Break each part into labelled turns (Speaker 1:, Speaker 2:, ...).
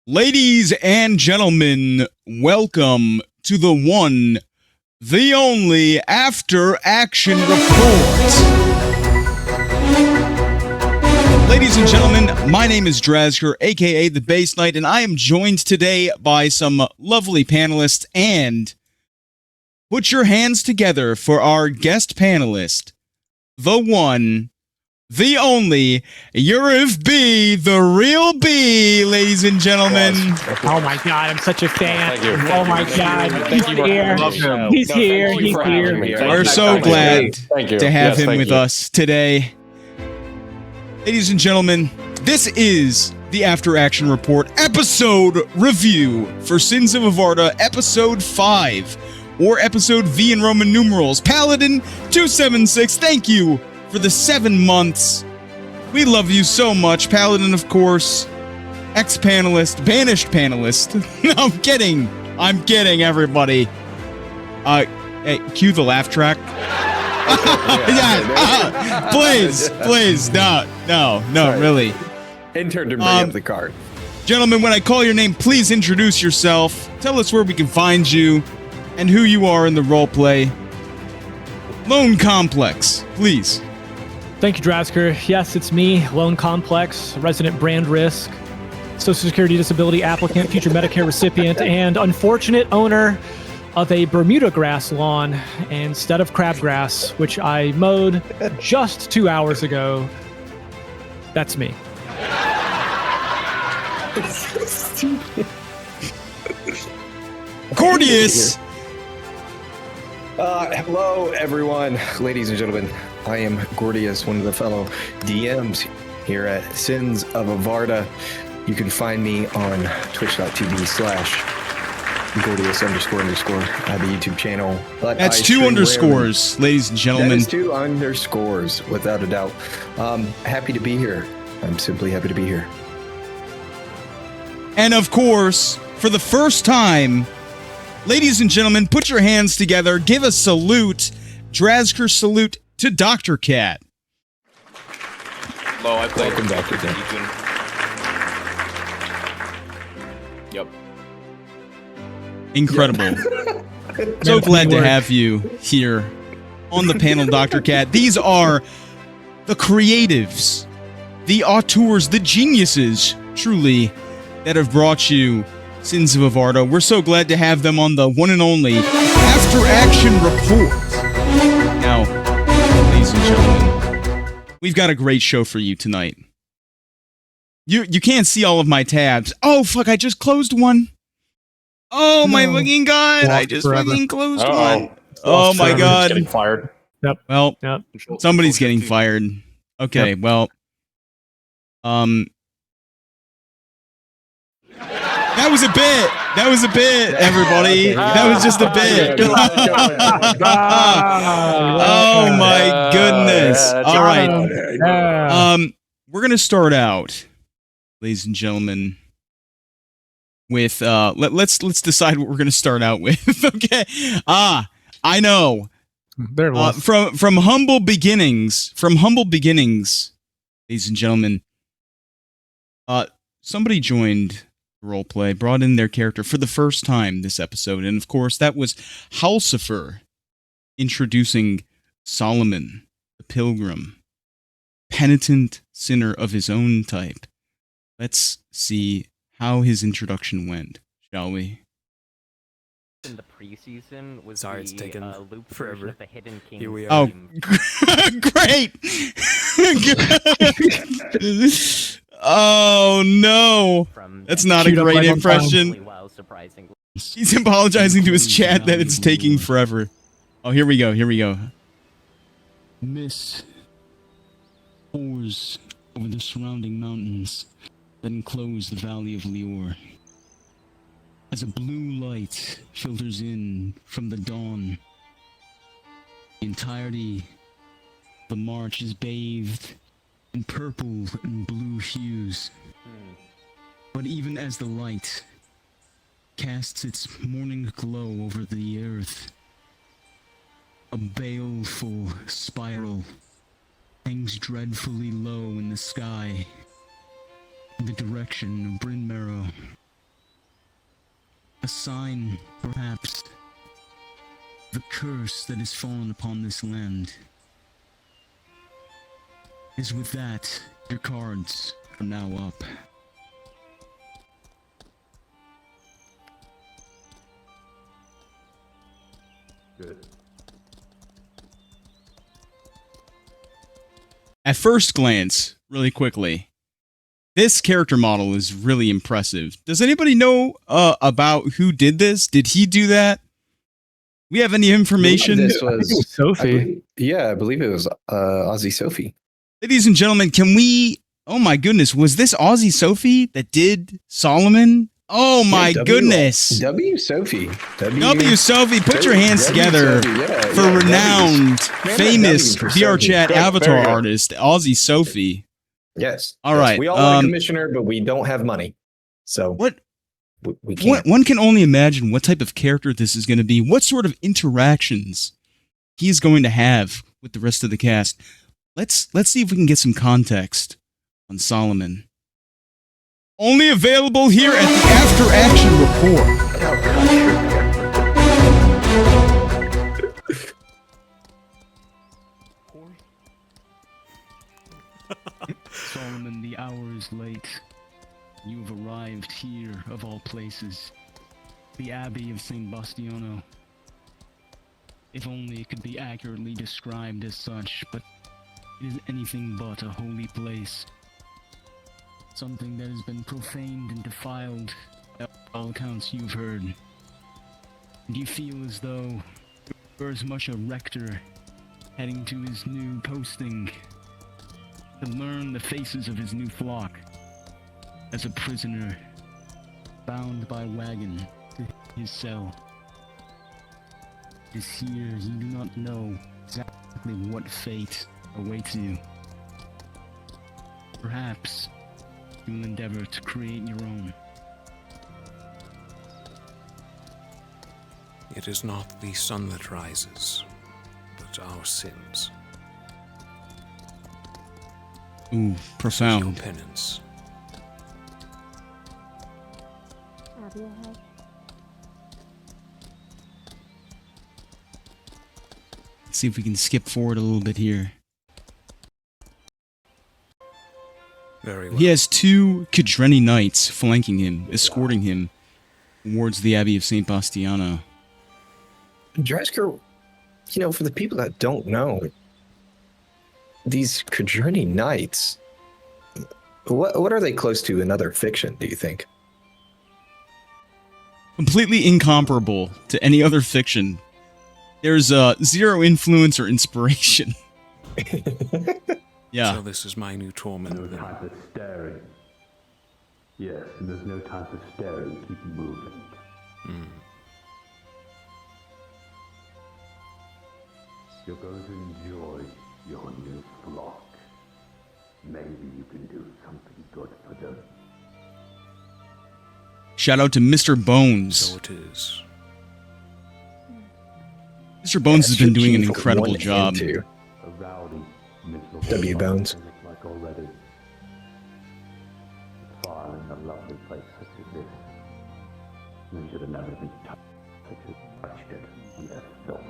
Speaker 1: Ladies and gentlemen, welcome to the one, the only After Action Report. Ladies and gentlemen, my name is Drazger, aka the Bass Knight, and I am joined today by some lovely panelists. And put your hands together for our guest panelist, the one, the only, Yuriv B, the real B, ladies and gentlemen.
Speaker 2: Oh my God, I'm such a fan.
Speaker 3: Thank you.
Speaker 2: Oh my God, he's here. He's here. He's here.
Speaker 1: We're so glad to have him with us today. Ladies and gentlemen, this is the After Action Report episode review for Sins of Avarta, episode 5, or episode V in Roman numerals. Paladin 276, thank you for the 7 months. We love you so much. Paladin, of course, ex-panelist, banished panelist. No, I'm kidding, everybody. Hey, cue the laugh track. Yeah, please, no, really.
Speaker 3: Intern to bring up the card.
Speaker 1: Gentlemen, when I call your name, please introduce yourself. Tell us where we can find you and who you are in the roleplay. Lone Complex, please.
Speaker 2: Thank you, Drazger. Yes, it's me, Lone Complex, resident brand risk, Social Security disability applicant, future Medicare recipient, and unfortunate owner of a Bermuda grass lawn instead of crabgrass, which I mowed just 2 hours ago. That's me.
Speaker 1: Cordius!
Speaker 3: Hello, everyone, ladies and gentlemen. I am Gordius, one of the fellow DMs here at Sins of Avarta. You can find me on twitch.tv/Gordius__. I have a YouTube channel. But
Speaker 1: That's
Speaker 3: I
Speaker 1: 2
Speaker 3: stream
Speaker 1: underscores,
Speaker 3: rarely.
Speaker 1: ladies and gentlemen.
Speaker 3: That is 2 underscores, without a doubt. Happy to be here. I'm simply happy to be here.
Speaker 1: And of course, for the first time, ladies and gentlemen, put your hands together, give a salute, Drazger salute to Dr. Cat.
Speaker 4: Hello, I played
Speaker 3: Welcome, Dr. Cat.
Speaker 4: Yep.
Speaker 1: Incredible. So glad to have you here on the panel, Dr. Cat. These are the creatives, the auteurs, the geniuses, truly, that have brought you Sins of Avarta. We're so glad to have them on the one and only After Action Report. Now, ladies and gentlemen, we've got a great show for you tonight. You can't see all of my tabs. Oh, fuck, I just closed one. Oh, my fucking God. I just fucking closed one. Oh, my God.
Speaker 4: Getting fired.
Speaker 2: Yep.
Speaker 1: Well,
Speaker 2: Yep.
Speaker 1: somebody's getting fired. Okay,
Speaker 2: Yep.
Speaker 1: well, that was a bit. That was a bit, everybody. That was just a bit. Oh my goodness. All right. We're gonna start out, ladies and gentlemen, with let's decide what we're gonna start out with. Okay. I know.
Speaker 2: There it was.
Speaker 1: From humble beginnings, ladies and gentlemen. Somebody joined roleplay, brought in their character for the first time this episode, and of course that was Halsifer introducing Solomon, the pilgrim, penitent sinner of his own type. Let's see how his introduction went, shall we?
Speaker 5: In the preseason was
Speaker 6: Sorry, it's taken
Speaker 5: loop
Speaker 6: forever.
Speaker 5: version of the Hidden King.
Speaker 6: Here we
Speaker 1: Oh,
Speaker 6: are.
Speaker 1: great! Oh no, that's not a
Speaker 2: Queued up
Speaker 1: great
Speaker 2: right on
Speaker 1: impression.
Speaker 5: Wow, surprisingly.
Speaker 1: He's apologizing to his chat that it's taking forever. Oh, here we go.
Speaker 7: Mist pours over the surrounding mountains that enclose the valley of Lior. As a blue light filters in from the dawn, the entirety of the march is bathed in purple and blue hues. But even as the light casts its morning glow over the earth, a baleful spiral hangs dreadfully low in the sky, in the direction of Bryn Marrow. A sign, perhaps, the curse that has fallen upon this land. Is with that, your cards are now up.
Speaker 6: Good.
Speaker 1: At first glance, really quickly, this character model is really impressive. Does anybody know about who did this? Did he do that? We have any information?
Speaker 3: This was
Speaker 2: Sophie.
Speaker 3: I believe it was Aussie Sophie.
Speaker 1: Ladies and gentlemen, can we... Oh my goodness, was this Aussie Sophie that did Solomon? Oh my goodness.
Speaker 3: W Sophie.
Speaker 1: W Sophie, put your hands together for renowned, famous VR chat avatar artist, Aussie Sophie.
Speaker 3: Yes.
Speaker 1: All right.
Speaker 3: We all want a commissioner, but we don't have money. So
Speaker 1: what?
Speaker 3: We can't.
Speaker 1: One can only imagine what type of character this is going to be, what sort of interactions he is going to have with the rest of the cast. Let's see if we can get some context on Solomon. Only available here at the After Action Report.
Speaker 7: Solomon, the hour is late. You have arrived here, of all places. The Abbey of St. Bastiano. If only it could be accurately described as such, but it is anything but a holy place. Something that has been profaned and defiled, by all accounts you've heard. And you feel as though you're as much a rector heading to his new posting to learn the faces of his new flock, as a prisoner bound by wagon to his cell. It is here you do not know exactly what fate awaits you. Perhaps you will endeavor to create your own.
Speaker 8: It is not the sun that rises, but our sins.
Speaker 1: Ooh,
Speaker 8: Your
Speaker 1: profound.
Speaker 8: penance.
Speaker 1: Let's see if we can skip forward a little bit here.
Speaker 8: Very well.
Speaker 1: He has two Kedreni knights flanking him, escorting him towards the Abbey of St. Bastiano.
Speaker 3: Dresker, for the people that don't know, these Kedreni Knights, what are they close to in other fiction, do you think?
Speaker 1: Completely incomparable to any other fiction. There's zero influence or inspiration. Yeah.
Speaker 8: So this is my new torment.
Speaker 6: No
Speaker 8: then.
Speaker 6: time for staring. Yes, and there's no time for staring. Keep moving. You're going to enjoy your new flock. Maybe you can do something good for them.
Speaker 1: Shout out to Mr. Bones.
Speaker 8: So it is.
Speaker 1: Mr. Bones has been doing an
Speaker 3: Chief
Speaker 1: incredible
Speaker 3: one
Speaker 1: job.
Speaker 3: and two.
Speaker 6: A rowdy, miserable
Speaker 3: W. Bones.
Speaker 6: like already. It's far in a lovely place such as this. You should have never been touched it with that filth.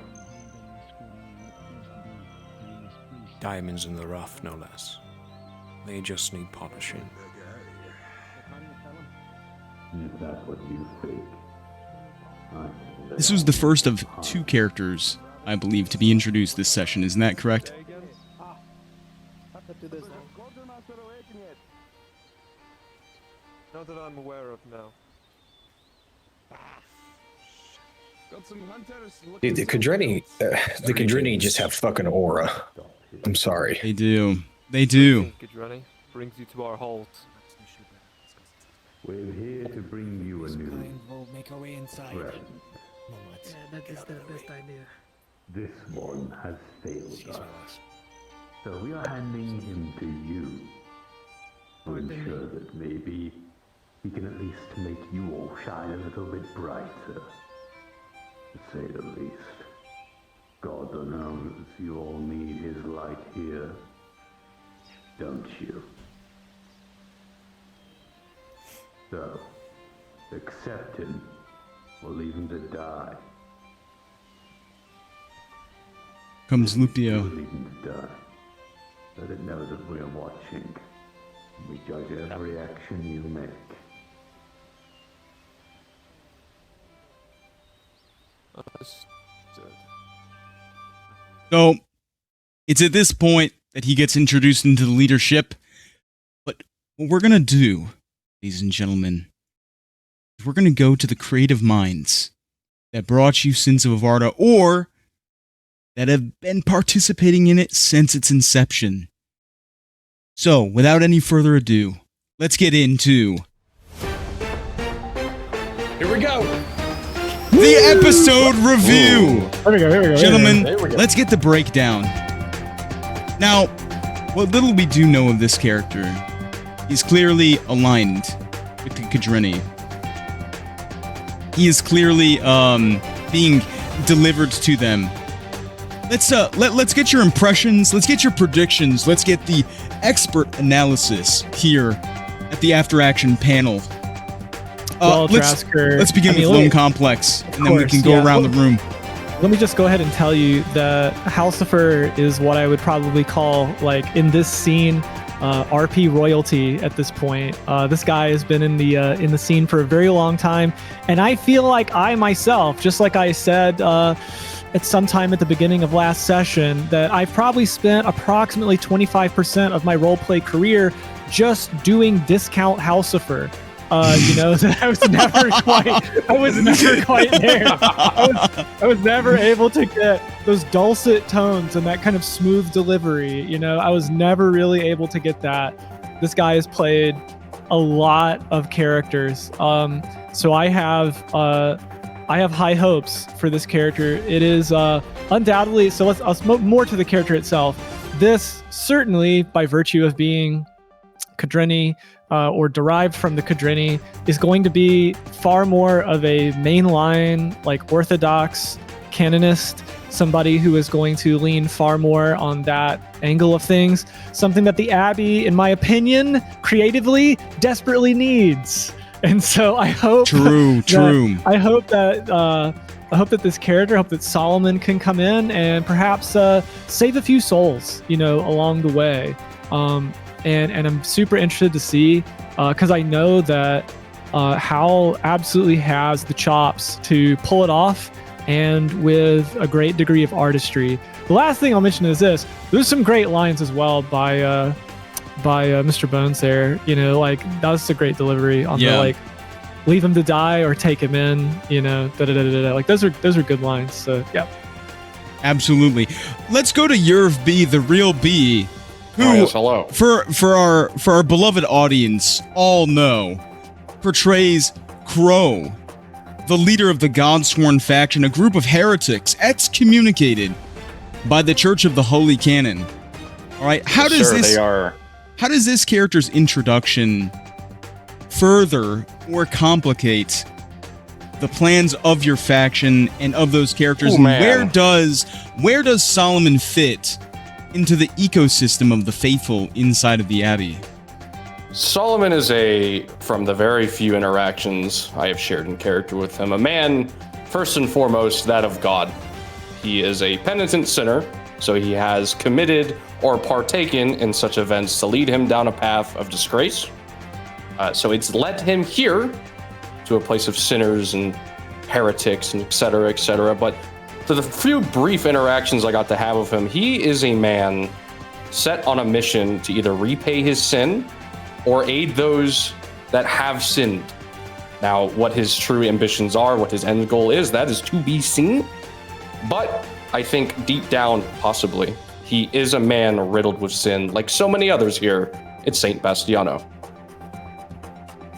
Speaker 8: Diamonds in the rough, no less. They just need polishing.
Speaker 6: If that's what you think.
Speaker 1: This was the first of two characters, I believe, to be introduced this session. Isn't that correct?
Speaker 9: Not that I'm aware of now.
Speaker 3: Dude, the Kedreni just have fucking aura. I'm sorry.
Speaker 1: They do. They do.
Speaker 9: Kedreni brings you to our halls.
Speaker 6: We're here to bring you a new
Speaker 10: We'll make our way inside.
Speaker 6: friend.
Speaker 10: Yeah, that is the best idea.
Speaker 6: This one has failed us. So we are handing him to you. To ensure that maybe he can at least make you all shine a little bit brighter. To say the least. God knows you all need his light here. Don't you? So, accept him or leave him to die.
Speaker 1: Comes Lupio.
Speaker 6: Leave him to die. Let it know that we're watching. We judge every action you make.
Speaker 1: So, it's at this point that he gets introduced into the leadership. But what we're going to do, ladies and gentlemen, is we're going to go to the creative minds that brought you Sins of Avarda, or that have been participating in it since its inception. So, without any further ado, let's get into
Speaker 3: Here we go.
Speaker 1: the episode review.
Speaker 2: Here we go.
Speaker 1: Gentlemen,
Speaker 3: There we go.
Speaker 1: let's get the breakdown. Now, what little we do know of this character, he's clearly aligned with the Kadrini. He is clearly being delivered to them. Let's get your impressions, let's get your predictions, let's get the expert analysis here at the After Action panel.
Speaker 2: Drasker,
Speaker 1: let's begin with Lone Complex, and then we can go around the room.
Speaker 2: Let me just go ahead and tell you that Halcifer is what I would probably call, like, in this scene, RP royalty at this point. This guy has been in the scene for a very long time, and I feel like I myself, just like I said at some time at the beginning of last session, that I've probably spent approximately 25% of my roleplay career just doing discount Halcifer. That I was never quite there. I was never able to get those dulcet tones and that kind of smooth delivery. I was never really able to get that. This guy has played a lot of characters. So I have high hopes for this character. It is undoubtedly, so let's more to the character itself. This certainly, by virtue of being Kadrini, or derived from the Kadrini, is going to be far more of a mainline, like orthodox canonist, somebody who is going to lean far more on that angle of things, something that the Abbey, in my opinion, creatively, desperately needs. And so I hope I hope that this character, I hope that Solomon can come in and perhaps save a few souls, along the way. And I'm super interested to see, because I know that Hal absolutely has the chops to pull it off, and with a great degree of artistry. The last thing I'll mention is this: there's some great lines as well by Mr. Bones there. That was a great delivery on the leave him to die or take him in. Like those are good lines. So yeah,
Speaker 1: absolutely. Let's go to Yerv B, the real B. Who,
Speaker 4: yes, hello.
Speaker 1: For our beloved audience, all know, portrays Crow, the leader of the Godsworn faction, a group of heretics excommunicated by the Church of the Holy Canon. All right, how does this character's introduction further or complicate the plans of your faction and of those characters? And where does Solomon fit into the ecosystem of the faithful inside of the Abbey?
Speaker 4: Solomon is from the very few interactions I have shared in character with him, a man, first and foremost, that of God. He is a penitent sinner, so he has committed or partaken in such events to lead him down a path of disgrace. So it's led him here to a place of sinners and heretics and et cetera, but to the few brief interactions I got to have with him, he is a man set on a mission to either repay his sin or aid those that have sinned. Now, what his true ambitions are, what his end goal is, that is to be seen. But I think deep down, possibly, he is a man riddled with sin, like so many others here at St. Bastiano.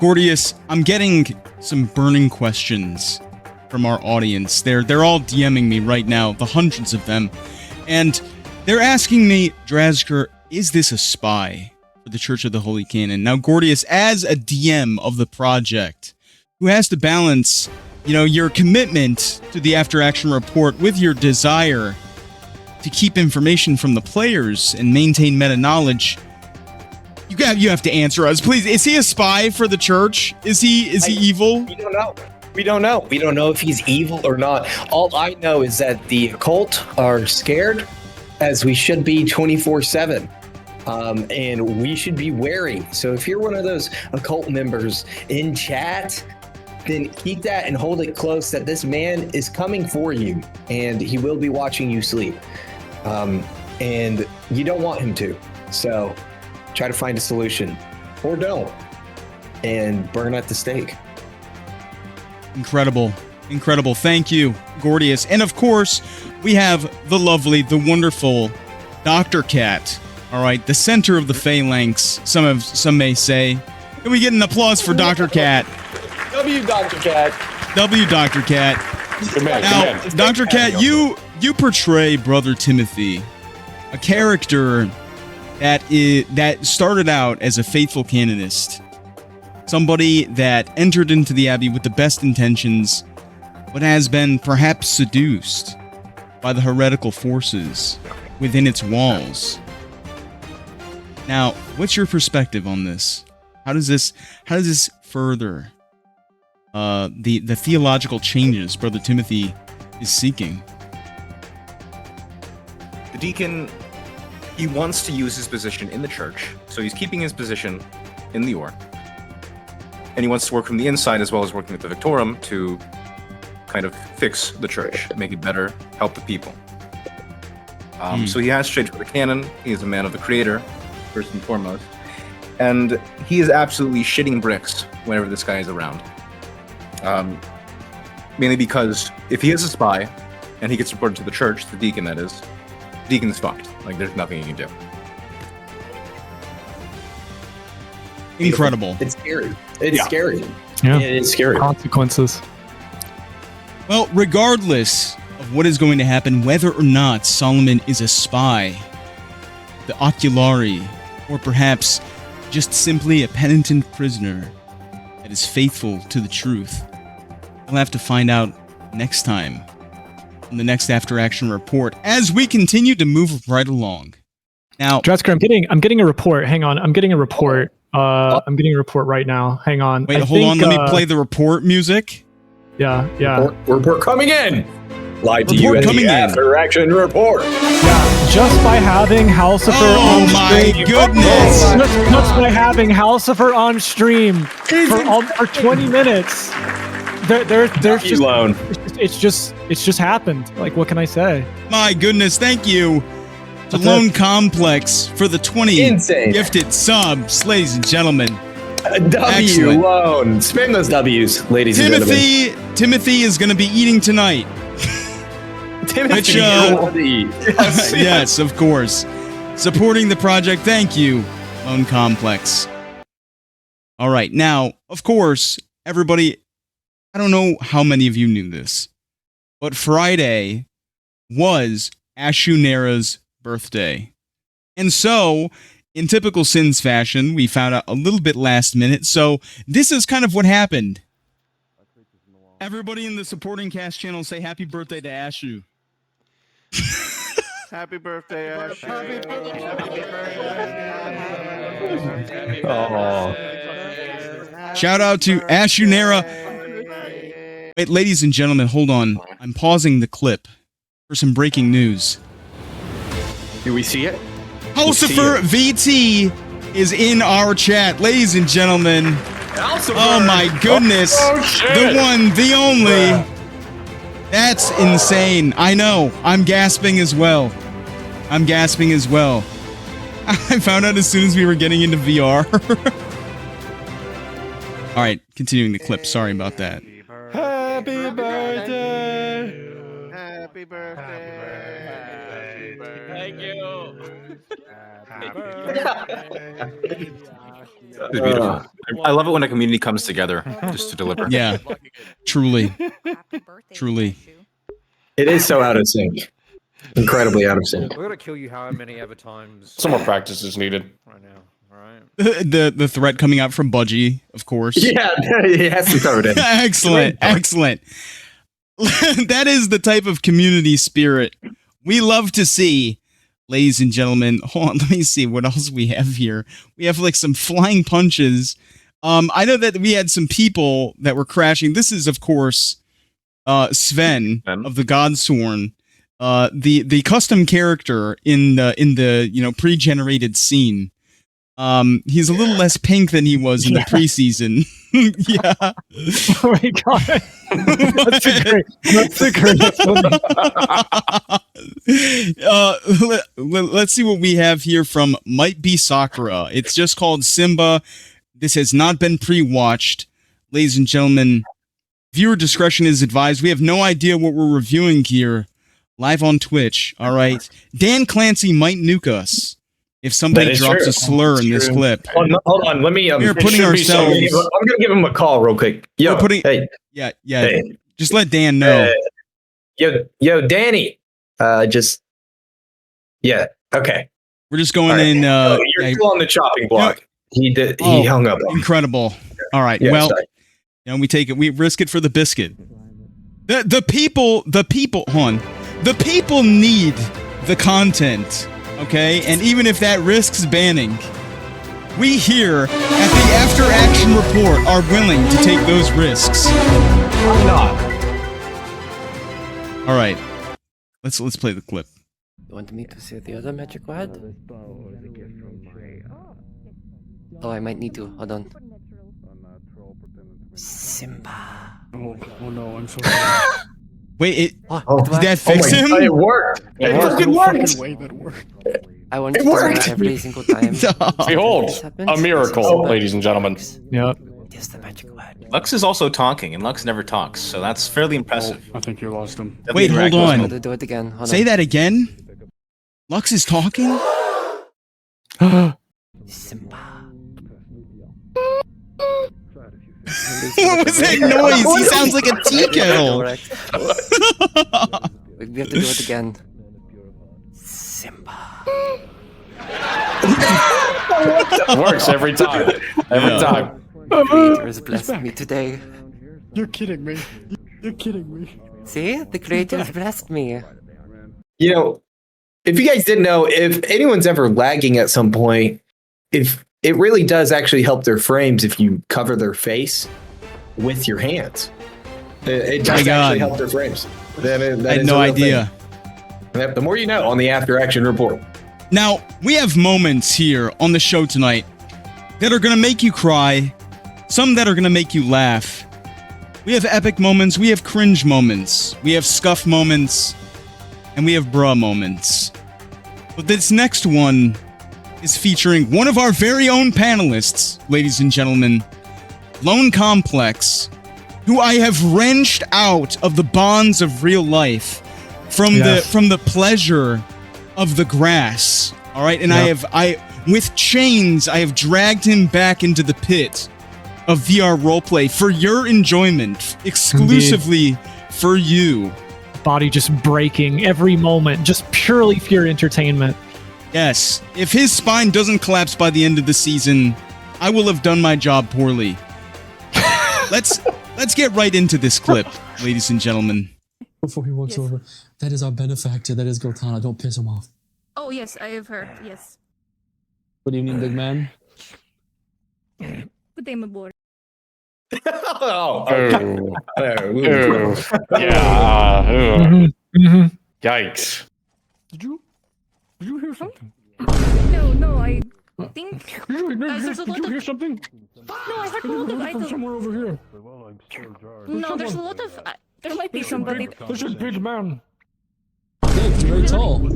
Speaker 1: Gordius, I'm getting some burning questions from our audience. They're all DMing me right now, the hundreds of them, and they're asking me, Drasker, is this a spy for the Church of the Holy Canon? Now, Gordius, as a DM of the project, who has to balance, your commitment to the After Action report with your desire to keep information from the players and maintain meta knowledge, you have to answer us, please. Is he a spy for the Church? Is he evil?
Speaker 3: We don't know. We don't know. We don't know if he's evil or not. All I know is that the occult are scared, as we should be 24/7. And we should be wary. So if you're one of those occult members in chat, then keep that and hold it close that this man is coming for you and he will be watching you sleep. And you don't want him to. So try to find a solution or don't and burn at the stake.
Speaker 1: Incredible. Incredible. Thank you, Gordius. And of course, we have the lovely, the wonderful Dr. Cat. All right, the center of the phalanx, some may say. Can we get an applause for Dr. Cat?
Speaker 3: W, Dr. Cat.
Speaker 1: W, Dr. Cat.
Speaker 4: Good man,
Speaker 1: Now,
Speaker 4: good man.
Speaker 1: Dr. Cat, you portray Brother Timothy, a character that started out as a faithful canonist, somebody that entered into the Abbey with the best intentions, but has been perhaps seduced by the heretical forces within its walls. Now, what's your perspective on this? How does this further the theological changes Brother Timothy is seeking?
Speaker 11: The deacon, he wants to use his position in the church, so he's keeping his position in the Order. And he wants to work from the inside as well as working with the Victorum to kind of fix the church, make it better, help the people. So he has straight for the canon. He is a man of the Creator, first and foremost. And he is absolutely shitting bricks whenever this guy is around. Mainly because if he is a spy and he gets reported to the church, the deacon that is, the deacon's fucked. Like, there's nothing he can do.
Speaker 1: Incredible.
Speaker 3: It's scary. It's scary.
Speaker 2: Yeah.
Speaker 3: It is scary.
Speaker 2: Consequences.
Speaker 1: Well, regardless of what is going to happen, whether or not Solomon is a spy, the oculari, or perhaps just simply a penitent prisoner that is faithful to the truth, we'll have to find out next time on the next After Action report as we continue to move right along. Now,
Speaker 2: Drasker, I'm getting a report. Hang on, I'm getting a report. I'm getting a report right now. Hang on.
Speaker 1: Wait, hold on. Let me play the report music.
Speaker 2: Yeah.
Speaker 3: Report coming in. Live to
Speaker 1: Report
Speaker 3: you at
Speaker 1: coming
Speaker 3: the
Speaker 1: in.
Speaker 3: After Action report.
Speaker 2: Yeah. Just by having Halcifer on
Speaker 1: my
Speaker 2: stream.
Speaker 1: goodness.
Speaker 2: Just by having Halcifer on stream for 20 minutes. There's just
Speaker 3: alone.
Speaker 2: It's just happened. Like, what can I say?
Speaker 1: My goodness, thank you to Lone Complex for the 20
Speaker 3: Insane.
Speaker 1: gifted subs, ladies and gentlemen.
Speaker 3: W
Speaker 1: Excellent.
Speaker 3: alone. Spam those W's, ladies and gentlemen.
Speaker 1: Timothy is going to be eating tonight.
Speaker 3: Timothy,
Speaker 1: yes, of course. Supporting the project. Thank you, Lone Complex. All right. Now, of course, everybody, I don't know how many of you knew this, but Friday was Ashunera's birthday. And so, in typical Sins fashion, we found out a little bit last minute. So, this is kind of what happened. Everybody in the supporting cast channel say happy birthday to Ashu.
Speaker 12: Happy birthday, Ash. Happy
Speaker 1: Shout out to Ashunera. Wait, ladies and gentlemen, hold on. I'm pausing the clip for some breaking news.
Speaker 3: Do we see it?
Speaker 1: Halcifer VT is in our chat. Ladies and gentlemen, oh my goodness. The one, the only. That's insane. I know. I'm gasping as well. I found out as soon as we were getting into VR. All right, continuing the clip. Sorry about that.
Speaker 12: Happy birthday. Happy birthday.
Speaker 5: Thank you.
Speaker 11: It's beautiful. I love it when a community comes together just to deliver.
Speaker 1: Yeah, truly. Truly.
Speaker 3: It is so out of sync. Incredibly out of sync.
Speaker 9: We're gonna kill you how many ever times.
Speaker 4: Some more practice is needed.
Speaker 9: Right now. All right.
Speaker 1: The threat coming out from Budgie, of course.
Speaker 3: Yeah, it has to throw it in.
Speaker 1: Excellent. That is the type of community spirit we love to see. Ladies and gentlemen, hold on, let me see what else we have here. We have like some flying punches I know that we had some people that were crashing. This is, of course, Sven of the Godsworn, the custom character in the pre-generated scene. He's a little less pink than he was in the preseason. Yeah.
Speaker 2: Oh my god. That's a great.
Speaker 1: Let's see what we have here from Might Be Sakura. It's just called Simba. This has not been pre-watched. Ladies and gentlemen, viewer discretion is advised. We have no idea what we're reviewing here. Live on Twitch. All right. Dan Clancy might nuke us if somebody drops a slur in this clip.
Speaker 3: Hold on. Let me.
Speaker 1: We're putting ourselves.
Speaker 3: I'm gonna give him a call real quick. Yo, hey.
Speaker 1: Yeah.
Speaker 3: Hey.
Speaker 1: Just let Dan know.
Speaker 3: Yo, Danny. Yeah. Okay.
Speaker 1: We're just going in.
Speaker 3: You're still on the chopping block. He hung up.
Speaker 1: Incredible. All right.
Speaker 3: Yeah,
Speaker 1: well,
Speaker 3: sorry.
Speaker 1: we take it. We risk it for the biscuit. The people. Hold on. The people need the content. Okay, and even if that risks banning, we here at the After Action Report are willing to take those risks.
Speaker 3: Why not?
Speaker 1: All right, let's play the clip.
Speaker 13: You want me to say the other magic word? Oh, I might need to. Hold on. Simba.
Speaker 10: Oh no, I'm so sorry.
Speaker 1: Wait,
Speaker 13: it
Speaker 1: did that fix him?
Speaker 3: God, it worked. It fucking worked.
Speaker 13: I want to do it every single time.
Speaker 4: Behold, a miracle, ladies and gentlemen.
Speaker 2: Yep.
Speaker 13: It's the magic word.
Speaker 11: Lux is also talking, and Lux never talks, so that's fairly impressive.
Speaker 10: I think you lost him.
Speaker 1: Wait, hold on.
Speaker 13: I'm gonna do it again. Hold
Speaker 1: Say
Speaker 13: on.
Speaker 1: that again. Lux is talking.
Speaker 13: Simba.
Speaker 1: What was that noise? He sounds like a tea kettle.
Speaker 13: We have to do it again. Simba.
Speaker 4: Works every time. Every time.
Speaker 13: The Creator has blessed me today.
Speaker 10: You're kidding me. You're kidding me.
Speaker 13: See? The Creator has blessed me.
Speaker 3: You know, if you guys didn't know, if anyone's ever lagging at some point, if it really does actually help their frames if you cover their face with your hands. It does actually help their frames.
Speaker 1: I had no idea.
Speaker 3: The more you know on the After Action Report.
Speaker 1: Now, we have moments here on the show tonight that are going to make you cry, some that are going to make you laugh. We have epic moments, we have cringe moments, we have scuff moments, and we have bruh moments. But this next one is featuring one of our very own panelists, ladies and gentlemen, Lone Complex, who I have wrenched out of the bonds of real life from the pleasure of the grass. All right, and I with chains I have dragged him back into the pit of VR roleplay for your enjoyment, exclusively for you.
Speaker 2: Body just breaking every moment, just purely for your entertainment.
Speaker 1: Yes, if his spine doesn't collapse by the end of the season, I will have done my job poorly. Let's get right into this clip, ladies and gentlemen.
Speaker 14: Before he walks over, that is our benefactor. That is Gotana. Don't piss him off.
Speaker 15: Oh yes, I have heard. Yes.
Speaker 14: Good evening, big man.
Speaker 15: Good day, my boy.
Speaker 4: Yeah. Yikes.
Speaker 10: Did you hear something?
Speaker 15: No, I think there's a lot of...
Speaker 10: hear something?
Speaker 15: No, I heard a lot of items.
Speaker 10: Somewhere over here.
Speaker 15: No, there's a lot of... there might be somebody...
Speaker 10: There's a big man.
Speaker 14: Big, you're very tall.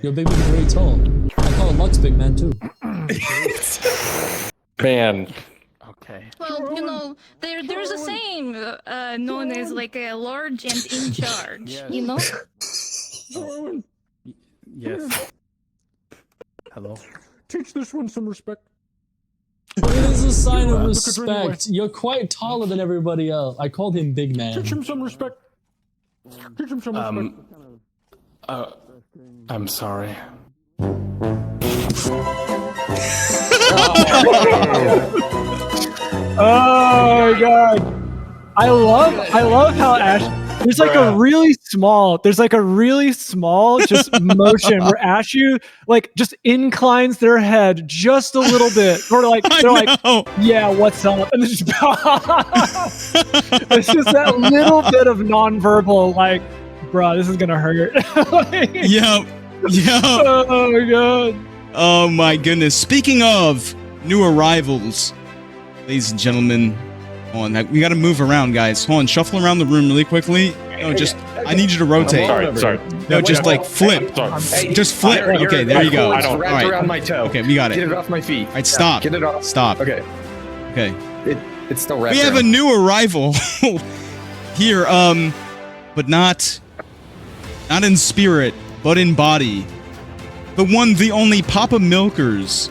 Speaker 14: Your big man is very tall. I call him Lux big man too.
Speaker 4: Man.
Speaker 15: Okay. Well, you know, there's a saying known as like a large and in charge, you know?
Speaker 10: Yes. Hello. Teach this one some respect.
Speaker 14: It is a sign of respect. You're quite taller than everybody else. I called him big man.
Speaker 10: Teach him some respect. Teach him some respect.
Speaker 8: I'm sorry.
Speaker 2: Oh my god. I love how Ash there's like a really small just motion where Ashu like just inclines their head just a little bit, sort of like they're like, yeah, what's up? And it's just it's just that little bit of nonverbal like, bruh, this is gonna hurt. Like,
Speaker 1: Yep.
Speaker 2: oh my god.
Speaker 1: Oh my goodness. Speaking of new arrivals, ladies and gentlemen, hold on, we got to move around, guys. Hold on, shuffle around the room really quickly. No, just I need you to rotate.
Speaker 4: Sorry.
Speaker 1: No, just like flip. Just flip. Okay, there you go.
Speaker 3: It's
Speaker 1: All
Speaker 3: wrapped
Speaker 1: right.
Speaker 3: around my toe.
Speaker 1: Okay, we got it.
Speaker 3: Get it off my feet.
Speaker 1: All right, stop.
Speaker 3: Get it off.
Speaker 1: Stop.
Speaker 3: Okay.
Speaker 1: Okay.
Speaker 3: It's still wrapped
Speaker 1: We have
Speaker 3: around.
Speaker 1: a new arrival here, but not in spirit, but in body. The one, the only Papa Milkers,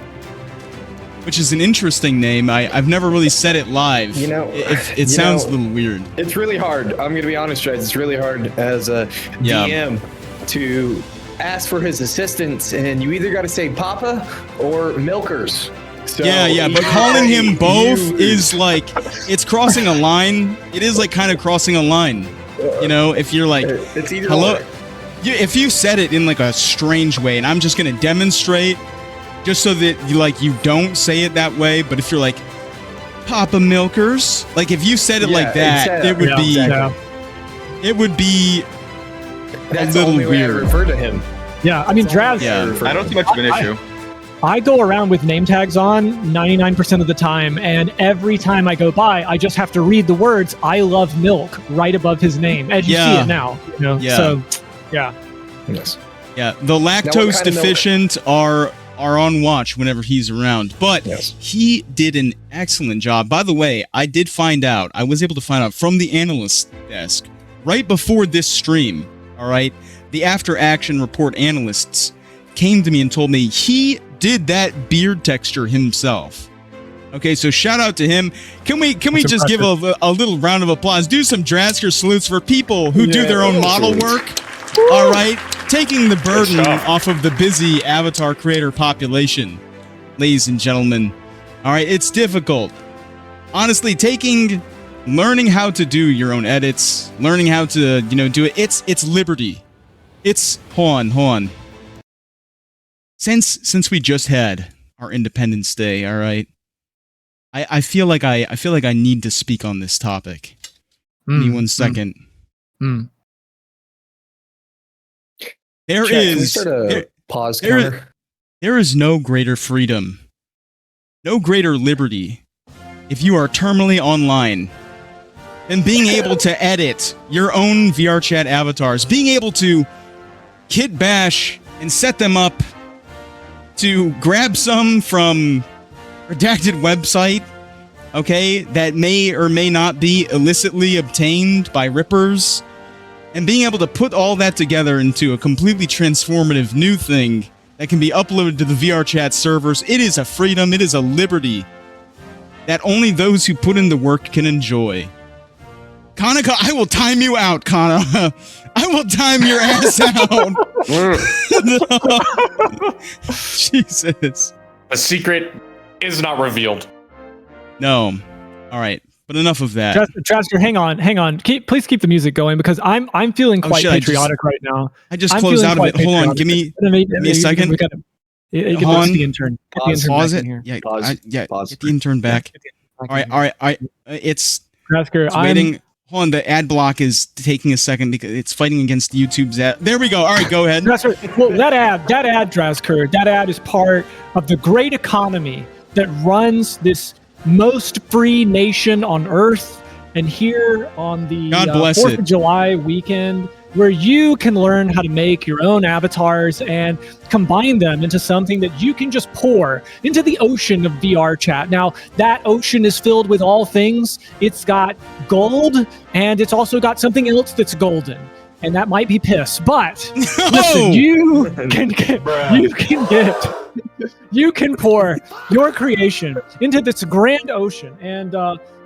Speaker 1: which is an interesting name. I've never really said it live.
Speaker 3: You know,
Speaker 1: it sounds a little weird.
Speaker 3: It's really hard. I'm gonna be honest, guys. It's really hard as a DM to ask for his assistance, and you either got to say Papa or Milkers. So
Speaker 1: Yeah, but calling him both is like, it's crossing a line. It is like kind of crossing a line. You know, if you're like,
Speaker 3: it's either
Speaker 1: hello.
Speaker 3: or.
Speaker 1: If you said it in like a strange way, and I'm just gonna demonstrate, just so that you don't say it that way. But if you're like Papa Milkers, like if you said it like that, it would be it would be
Speaker 3: That's
Speaker 1: a little
Speaker 3: the only way I
Speaker 1: weird.
Speaker 3: refer to him.
Speaker 2: Yeah, I mean, Draz.
Speaker 11: I don't see much of an issue.
Speaker 2: I go around with name tags on 99% of the time, and every time I go by, I just have to read the words "I love milk" right above his name, as you see it now. You know?
Speaker 1: Yeah.
Speaker 2: So, yeah.
Speaker 3: Yes.
Speaker 1: Yeah, the lactose deficient are on watch whenever he's around. But he did an excellent job. By the way, I was able to find out from the analyst desk right before this stream, all right? The after action report analysts came to me and told me he did that beard texture himself. Okay, so shout out to him. Can we just give a little round of applause? Do some Drasker salutes for people who do their own model work. All right, taking the burden off of the busy avatar creator population, ladies and gentlemen. All right, it's difficult. Honestly, learning how to do your own edits, learning how to, do it. It's liberty. It's hold on. Since we just had our Independence Day, all right. I feel like I need to speak on this topic. Give me 1 second. There is no greater freedom, no greater liberty if you are terminally online than being able to edit your own VR chat avatars, being able to kit bash and set them up to grab some from redacted website, okay, that may or may not be illicitly obtained by rippers, and being able to put all that together into a completely transformative new thing that can be uploaded to the VR chat servers. It is a freedom, it is a liberty that only those who put in the work can enjoy. Kanaka, I will time you out, Kana. I will time your ass out. Jesus.
Speaker 4: The secret is not revealed.
Speaker 1: No. All right. But enough of that.
Speaker 2: Trasker, hang on. Please keep the music going because I'm feeling quite patriotic right now.
Speaker 1: I just closed out of it. Hold on. Give me a second.
Speaker 2: Get the intern.
Speaker 1: Pause it. Yeah. Get the intern back. All right. It's
Speaker 2: Trasker.
Speaker 1: Waiting. Hold on. The ad block is taking a second because it's fighting against YouTube's ad. There we go. All right. Go ahead.
Speaker 2: Well, that ad, Trasker, that ad is part of the great economy that runs this most free nation on earth, and here on the 4th of July weekend, where you can learn how to make your own avatars and combine them into something that you can just pour into the ocean of VR chat. Now, that ocean is filled with all things. It's got gold, and it's also got something else that's golden. And that might be piss, but listen, you can pour your creation into this grand ocean. And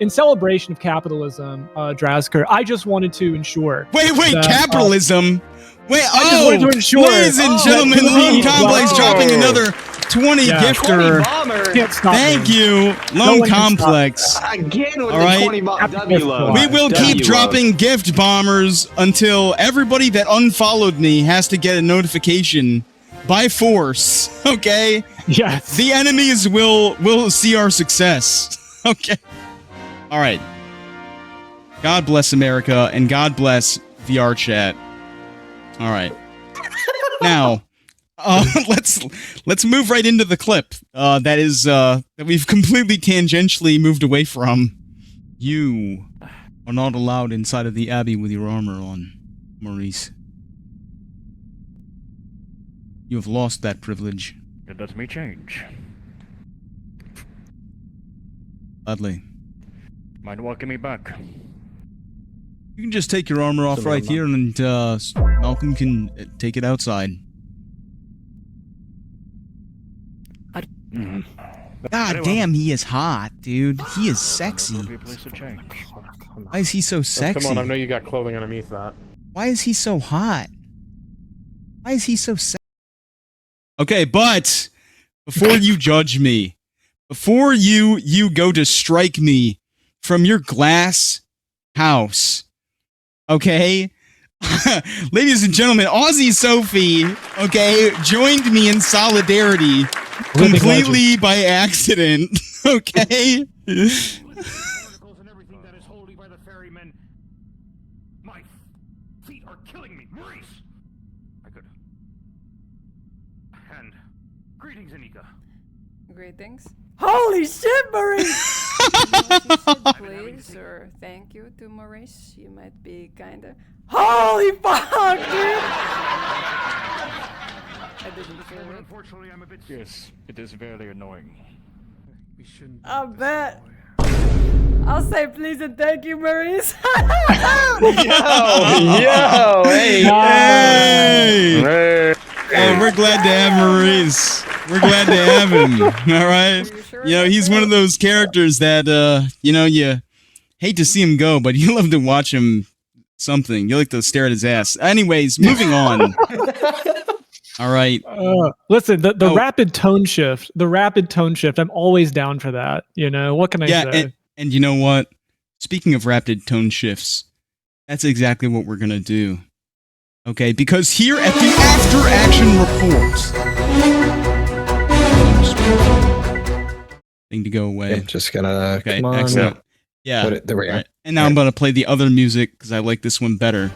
Speaker 2: in celebration of capitalism, Drasker, I just wanted to ensure.
Speaker 1: Wait, capitalism?
Speaker 2: I just wanted to ensure.
Speaker 1: Ladies and gentlemen, Lone Complex dropping another 20
Speaker 2: Yeah.
Speaker 1: gifter.
Speaker 3: 20 bomber.
Speaker 2: Can't stop
Speaker 1: Thank
Speaker 2: me.
Speaker 1: you,
Speaker 2: No
Speaker 1: Lone
Speaker 2: one can stop
Speaker 1: Complex.
Speaker 3: Again with
Speaker 1: All
Speaker 3: the
Speaker 1: right.
Speaker 3: 20 bomb. W load.
Speaker 1: We will keep dropping gift bombers until everybody that unfollowed me has to get a notification by force. Okay.
Speaker 2: Yes.
Speaker 1: The enemies will see our success. Okay. All right. God bless America and God bless VR chat. All right. Now, let's move right into the clip. That we've completely tangentially moved away from. You are not allowed inside of the Abbey with your armor on, Maurice. You have lost that privilege.
Speaker 16: It lets me change.
Speaker 1: Gladly.
Speaker 16: Mind welcoming me back?
Speaker 1: You can just take your armor off right here, and Malcolm can take it outside. God damn, he is hot, dude. He is sexy. Why is he so sexy?
Speaker 10: Come on, I know you got clothing underneath that.
Speaker 1: Why is he so hot? Why is he so sexy? Okay, but before you judge me, before you go to strike me from your glass house, okay? Ladies and gentlemen, Aussie Sophie, okay, joined me in solidarity completely by accident, okay?
Speaker 16: My feet are killing me, Maurice. I could. And greetings, Anika.
Speaker 17: Greetings. Holy shit, Maurice! Please, or thank you to Maurice. You might be kinda. Holy fuck, dude! I didn't feel it.
Speaker 16: Unfortunately, I'm a bit. Yes, it is very annoying.
Speaker 10: We shouldn't.
Speaker 17: I bet. I'll say please and thank you, Maurice.
Speaker 3: Yo, hey.
Speaker 1: Hey, we're glad to have Maurice. We're glad to have him. All right. You know, he's one of those characters that you hate to see him go, but you love to watch him something. You like to stare at his ass. Anyways, moving on. All right.
Speaker 2: Listen, the rapid tone shift. The rapid tone shift. I'm always down for that. You know, what can I say?
Speaker 1: And you know what? Speaking of rapid tone shifts, that's exactly what we're gonna do. Okay, because here at the After Action Report, thing to go away.
Speaker 3: Just gonna.
Speaker 1: Okay,
Speaker 3: Come on.
Speaker 1: excellent. Yeah.
Speaker 3: Put it, there we go.
Speaker 1: Right. And now I'm gonna play the other music because I like this one better.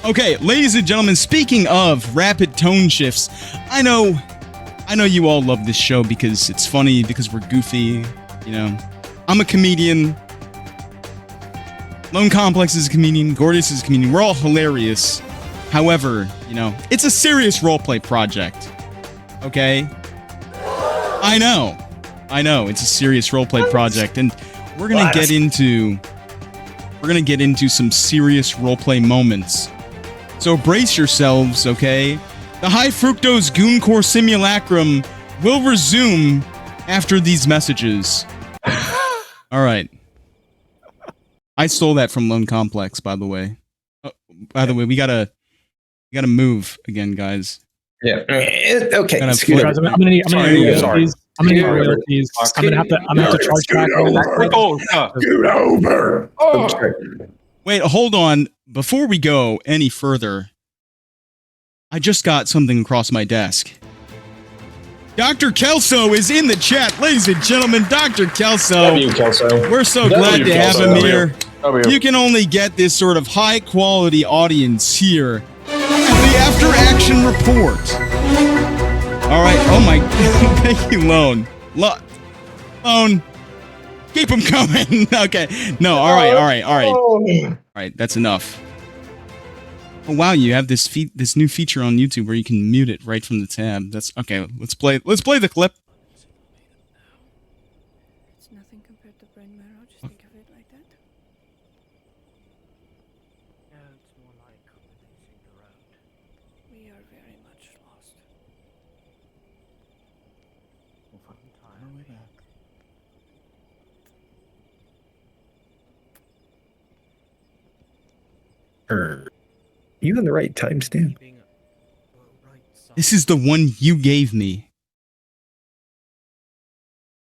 Speaker 1: Okay, ladies and gentlemen, speaking of rapid tone shifts, I know you all love this show because it's funny, because we're goofy, you know. I'm a comedian. Lone Complex is a comedian. Gorgeous is a comedian. We're all hilarious. However, you know, it's a serious roleplay project. Okay? I know. It's a serious roleplay project, and we're gonna get into some serious roleplay moments. So brace yourselves, okay? The high fructose gooncore simulacrum will resume after these messages. All right. I stole that from Lone Complex, by the way. Oh, by the way, we gotta move again, guys.
Speaker 3: Yeah. Okay.
Speaker 2: I'm gonna need royalties. I'm gonna have to charge back.
Speaker 6: Scoot over.
Speaker 1: Wait, hold on. Before we go any further, I just got something across my desk. Dr. Kelso is in the chat, ladies and gentlemen. Dr. Kelso.
Speaker 3: W, Kelso.
Speaker 1: We're so glad to have him here. You can only get this sort of high quality audience here at the After Action Report. All right. Oh my. Thank you, Lone. Lone. Keep them coming. Okay. No. All right. All right. That's enough. Oh wow, you have this new feature on YouTube where you can mute it right from the tab. That's okay. Let's play the clip.
Speaker 17: It's nothing compared to brain marrow. Just think of it like that.
Speaker 5: Yeah, it's more like releasing the road.
Speaker 17: We are very much lost.
Speaker 3: You on the right timestamp?
Speaker 1: This is the one you gave me.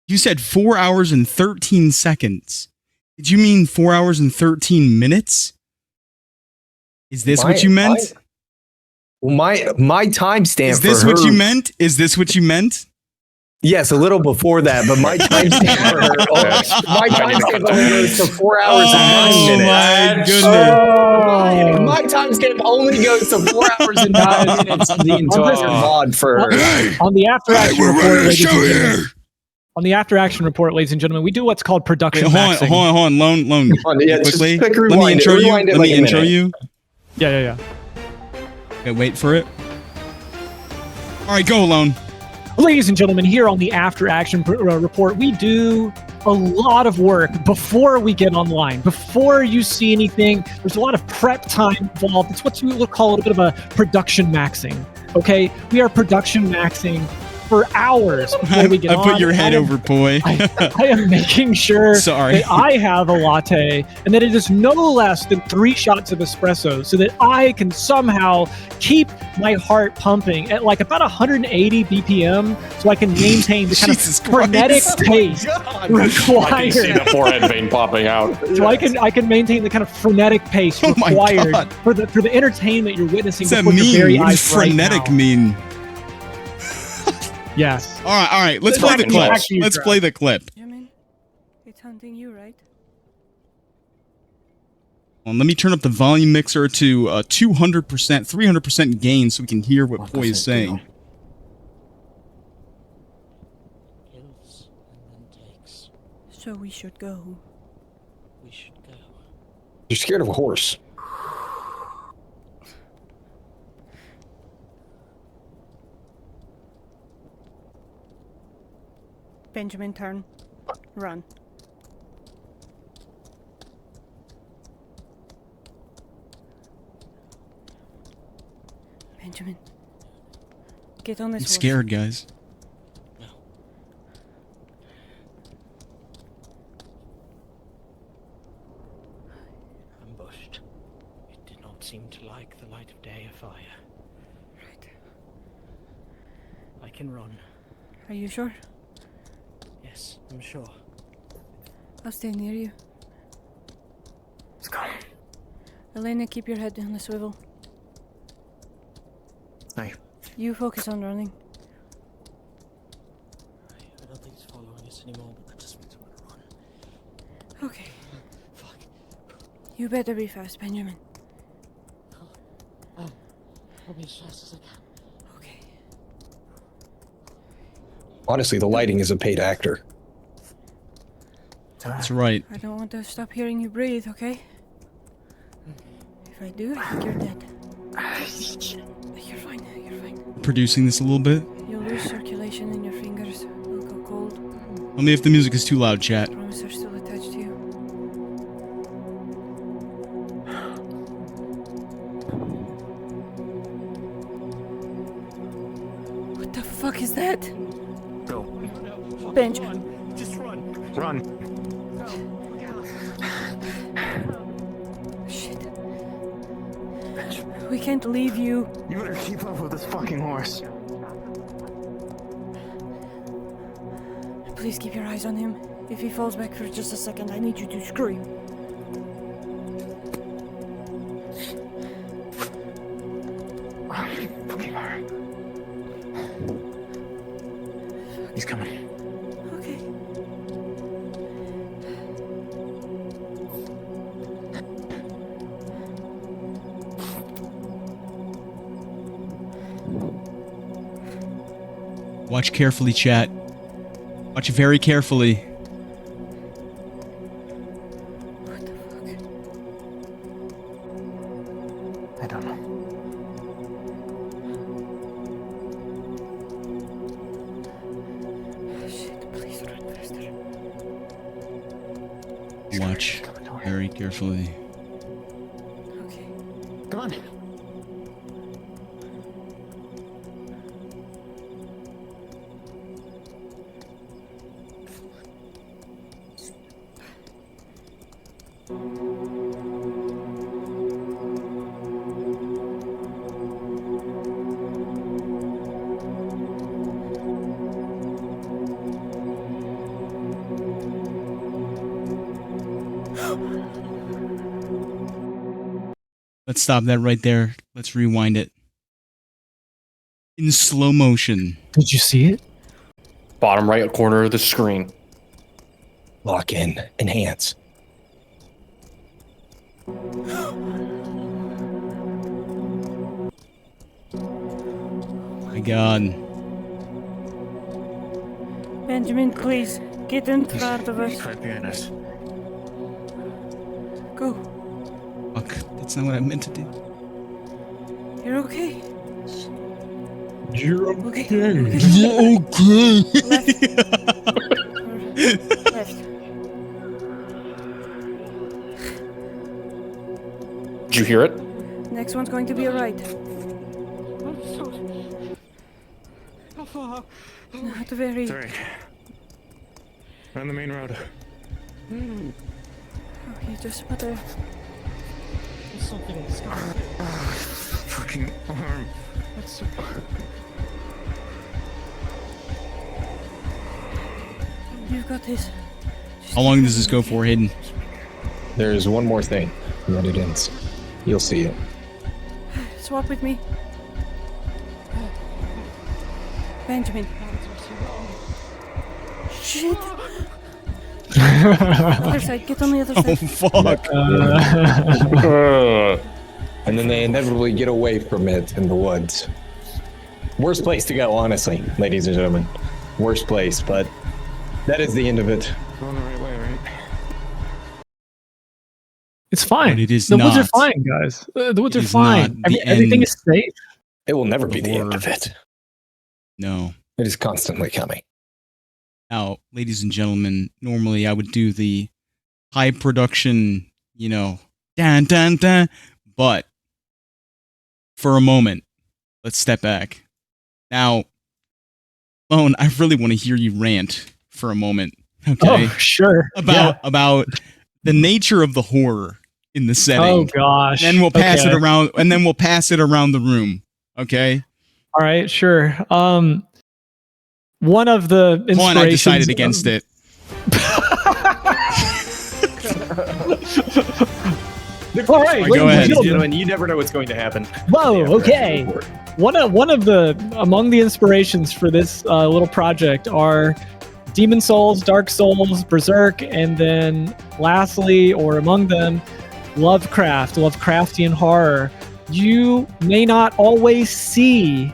Speaker 1: You said 4 hours and 13 seconds. Did you mean 4 hours and 13 minutes? Is this what you meant?
Speaker 3: My timestamp.
Speaker 1: Is this what you meant? Is this what you meant?
Speaker 3: Yes, a little before that, but my timestamp for her, my timestamp only goes to 4 hours and 9 minutes.
Speaker 1: My goodness.
Speaker 3: My timestamp only goes to 4 hours and 9 minutes of the entire VOD for her.
Speaker 2: On the after action report, ladies and gentlemen. On the after action report, ladies and gentlemen, we do what's called production maxing.
Speaker 1: Hold on, Lone.
Speaker 3: Yeah,
Speaker 1: Quickly.
Speaker 3: quick
Speaker 1: Let me intro you. Let me intro you.
Speaker 2: Yeah.
Speaker 1: Okay, wait for it. All right, go, Lone.
Speaker 2: Ladies and gentlemen, here on the After Action Report, we do a lot of work before we get online. Before you see anything, there's a lot of prep time involved. It's what you would call a little bit of a production maxing, okay? We are production maxing for hours before we get on.
Speaker 1: I put your head over, Poi.
Speaker 2: I am making sure that I have a latte and that it is no less than 3 shots of espresso so that I can somehow keep my heart pumping at like about 180 BPM so I can maintain the kind of frenetic pace required.
Speaker 4: I can see the forehead vein popping out.
Speaker 2: So I can maintain the kind of frenetic pace required for the entertainment you're witnessing.
Speaker 1: What's that
Speaker 2: before your
Speaker 1: mean?
Speaker 2: very
Speaker 1: What
Speaker 2: eyes
Speaker 1: does frenetic
Speaker 2: right now.
Speaker 1: mean?
Speaker 2: Yes.
Speaker 1: All right. Let's play the clip. Let's play the clip.
Speaker 17: Benjamin, it's hunting you, right?
Speaker 1: Well, let me turn up the volume mixer to 200%, 300% gain so we can hear what Poi is saying.
Speaker 17: So we should go.
Speaker 3: You're scared of a horse.
Speaker 17: Benjamin, turn. Run. Benjamin. Get on this
Speaker 1: I'm
Speaker 17: horse.
Speaker 1: scared, guys.
Speaker 5: Ambushed. It did not seem to like the light of day or fire.
Speaker 17: Right.
Speaker 5: I can run.
Speaker 17: Are you sure?
Speaker 5: Yes, I'm sure.
Speaker 17: I'll stay near you. Let's go. Elena, keep your head on the swivel.
Speaker 5: Aye.
Speaker 17: You focus on running.
Speaker 5: I don't think it's following us anymore, but that just means I'm gonna run.
Speaker 17: Okay. Fuck. You better be fast, Benjamin.
Speaker 5: I'll be as fast as I can.
Speaker 17: Okay.
Speaker 3: Honestly, the lighting is a paid actor.
Speaker 1: That's right.
Speaker 17: I don't want to stop hearing you breathe, okay? If I do, I think you're dead. You're fine, you're fine.
Speaker 1: Producing this a little bit.
Speaker 17: You'll lose circulation in your fingers. You'll go cold.
Speaker 1: Tell me if the music is too loud, chat.
Speaker 17: I promise they're still attached to you. What the fuck is that?
Speaker 16: Go.
Speaker 17: Benjamin.
Speaker 16: Just run. Run.
Speaker 17: Shit. We can't leave you.
Speaker 16: You better keep up with this fucking horse.
Speaker 17: Please keep your eyes on him. If he falls back for just a second, I need you to scream.
Speaker 16: He's coming.
Speaker 17: Okay.
Speaker 1: Watch carefully, chat. Watch very carefully.
Speaker 17: What the fuck?
Speaker 16: I don't know.
Speaker 17: Shit, please run faster.
Speaker 1: Watch very carefully.
Speaker 17: Okay.
Speaker 16: Come on.
Speaker 1: Let's stop that right there. Let's rewind it. In slow motion.
Speaker 2: Did you see it?
Speaker 4: Bottom right corner of the screen.
Speaker 3: Lock in. Enhance.
Speaker 1: My God.
Speaker 17: Benjamin, please get in front of us.
Speaker 16: Right behind us.
Speaker 17: Go.
Speaker 1: Fuck, that's not what I meant to do.
Speaker 17: You're okay.
Speaker 14: You're
Speaker 17: Okay.
Speaker 14: You're okay.
Speaker 17: Left.
Speaker 4: Did you hear it?
Speaker 17: Next one's going to be a right. Not very.
Speaker 16: Sorry. We're on the main road.
Speaker 17: Oh, you just put a...
Speaker 16: Fucking arm.
Speaker 17: You've got this.
Speaker 1: How long does this go for, Hayden?
Speaker 3: There's one more thing, and then it ends. You'll see it.
Speaker 17: Swap with me. Benjamin. Shit. Other side. Get on the other side.
Speaker 1: Oh, fuck.
Speaker 3: And then they inevitably get away from it in the woods. Worst place to go, honestly, ladies and gentlemen. Worst place, but that is the end of it.
Speaker 16: Going the right way, right?
Speaker 2: It's fine.
Speaker 1: But it is
Speaker 2: the woods are
Speaker 1: not.
Speaker 2: fine, guys. The woods
Speaker 1: It
Speaker 2: are
Speaker 1: is
Speaker 2: fine.
Speaker 1: not the
Speaker 2: Everything
Speaker 1: end.
Speaker 2: is safe.
Speaker 3: It will never be the end of it.
Speaker 1: No.
Speaker 3: It is constantly coming.
Speaker 1: Now, ladies and gentlemen, normally I would do the high production, dun dun dun, but for a moment, let's step back. Now, Lone, I really want to hear you rant for a moment. Okay.
Speaker 2: Oh, sure.
Speaker 1: About the nature of the horror in the setting.
Speaker 2: Oh gosh.
Speaker 1: And then we'll pass
Speaker 2: Okay.
Speaker 1: it around, and then we'll pass it around the room. Okay.
Speaker 2: All right, sure. One of the inspirations.
Speaker 1: One, I decided against it.
Speaker 2: All right,
Speaker 1: Go
Speaker 2: ladies and
Speaker 1: ahead.
Speaker 2: gentlemen.
Speaker 3: You never know what's going to happen.
Speaker 2: Whoa, okay. One of the among the inspirations for this little project are Demon Souls, Dark Souls, Berserk, and then lastly, or among them, Lovecraftian horror. You may not always see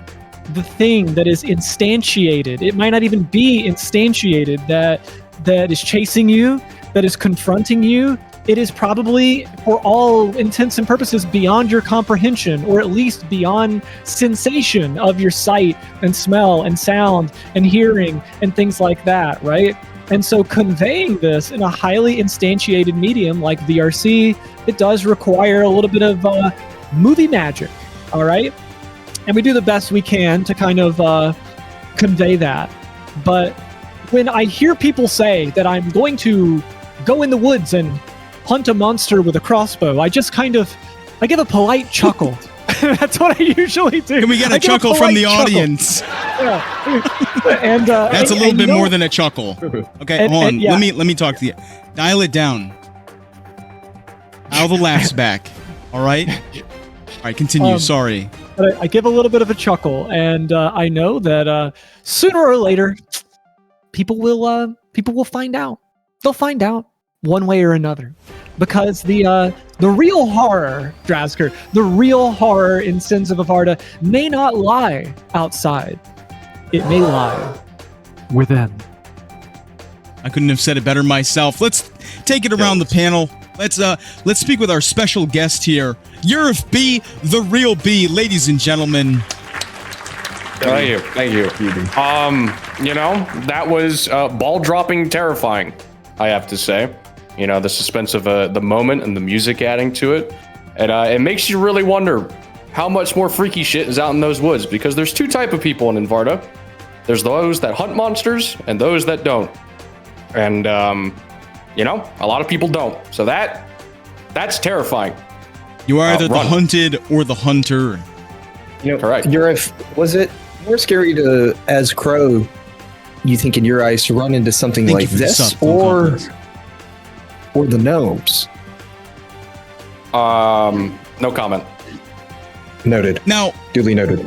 Speaker 2: the thing that is instantiated. It might not even be instantiated that is chasing you, that is confronting you. It is probably, for all intents and purposes, beyond your comprehension, or at least beyond sensation of your sight and smell and sound and hearing and things like that, right? And so conveying this in a highly instantiated medium like VRC, it does require a little bit of movie magic, all right? And we do the best we can to kind of convey that. But when I hear people say that I'm going to go in the woods and hunt a monster with a crossbow, I give a polite chuckle. That's what I usually do.
Speaker 1: Can we get a chuckle from the audience?
Speaker 2: Yeah. And
Speaker 1: That's a little bit more than a chuckle. Okay,
Speaker 2: And-
Speaker 1: hold on.
Speaker 2: and, yeah.
Speaker 1: Let me talk to you. Dial it down. Dial the laughs back. All right. All right. Continue. Sorry.
Speaker 2: But I give a little bit of a chuckle, and I know that sooner or later, people will find out. They'll find out one way or another, because the real horror, Drasker, the real horror in Sins of Avarta may not lie outside. It may lie within.
Speaker 1: I couldn't have said it better myself. Let's take it around the panel. Let's speak with our special guest here, Yurif B, the real B, ladies and gentlemen.
Speaker 4: Thank you. That was ball-dropping terrifying, I have to say. The suspense of the moment and the music adding to it. And it makes you really wonder how much more freaky shit is out in those woods, because there's two type of people in Invarta. There's those that hunt monsters and those that don't. And, a lot of people don't. So that's terrifying.
Speaker 1: You are either the
Speaker 4: run.
Speaker 1: hunted or the hunter.
Speaker 4: Correct.
Speaker 3: Was it more scary to, as Crow, you think in your eyes, to run into something
Speaker 1: Thank you
Speaker 3: like
Speaker 1: for the
Speaker 3: this,
Speaker 1: sub, Phone
Speaker 3: or the gnomes?
Speaker 4: No comment.
Speaker 3: Noted.
Speaker 1: Now,
Speaker 3: duly noted.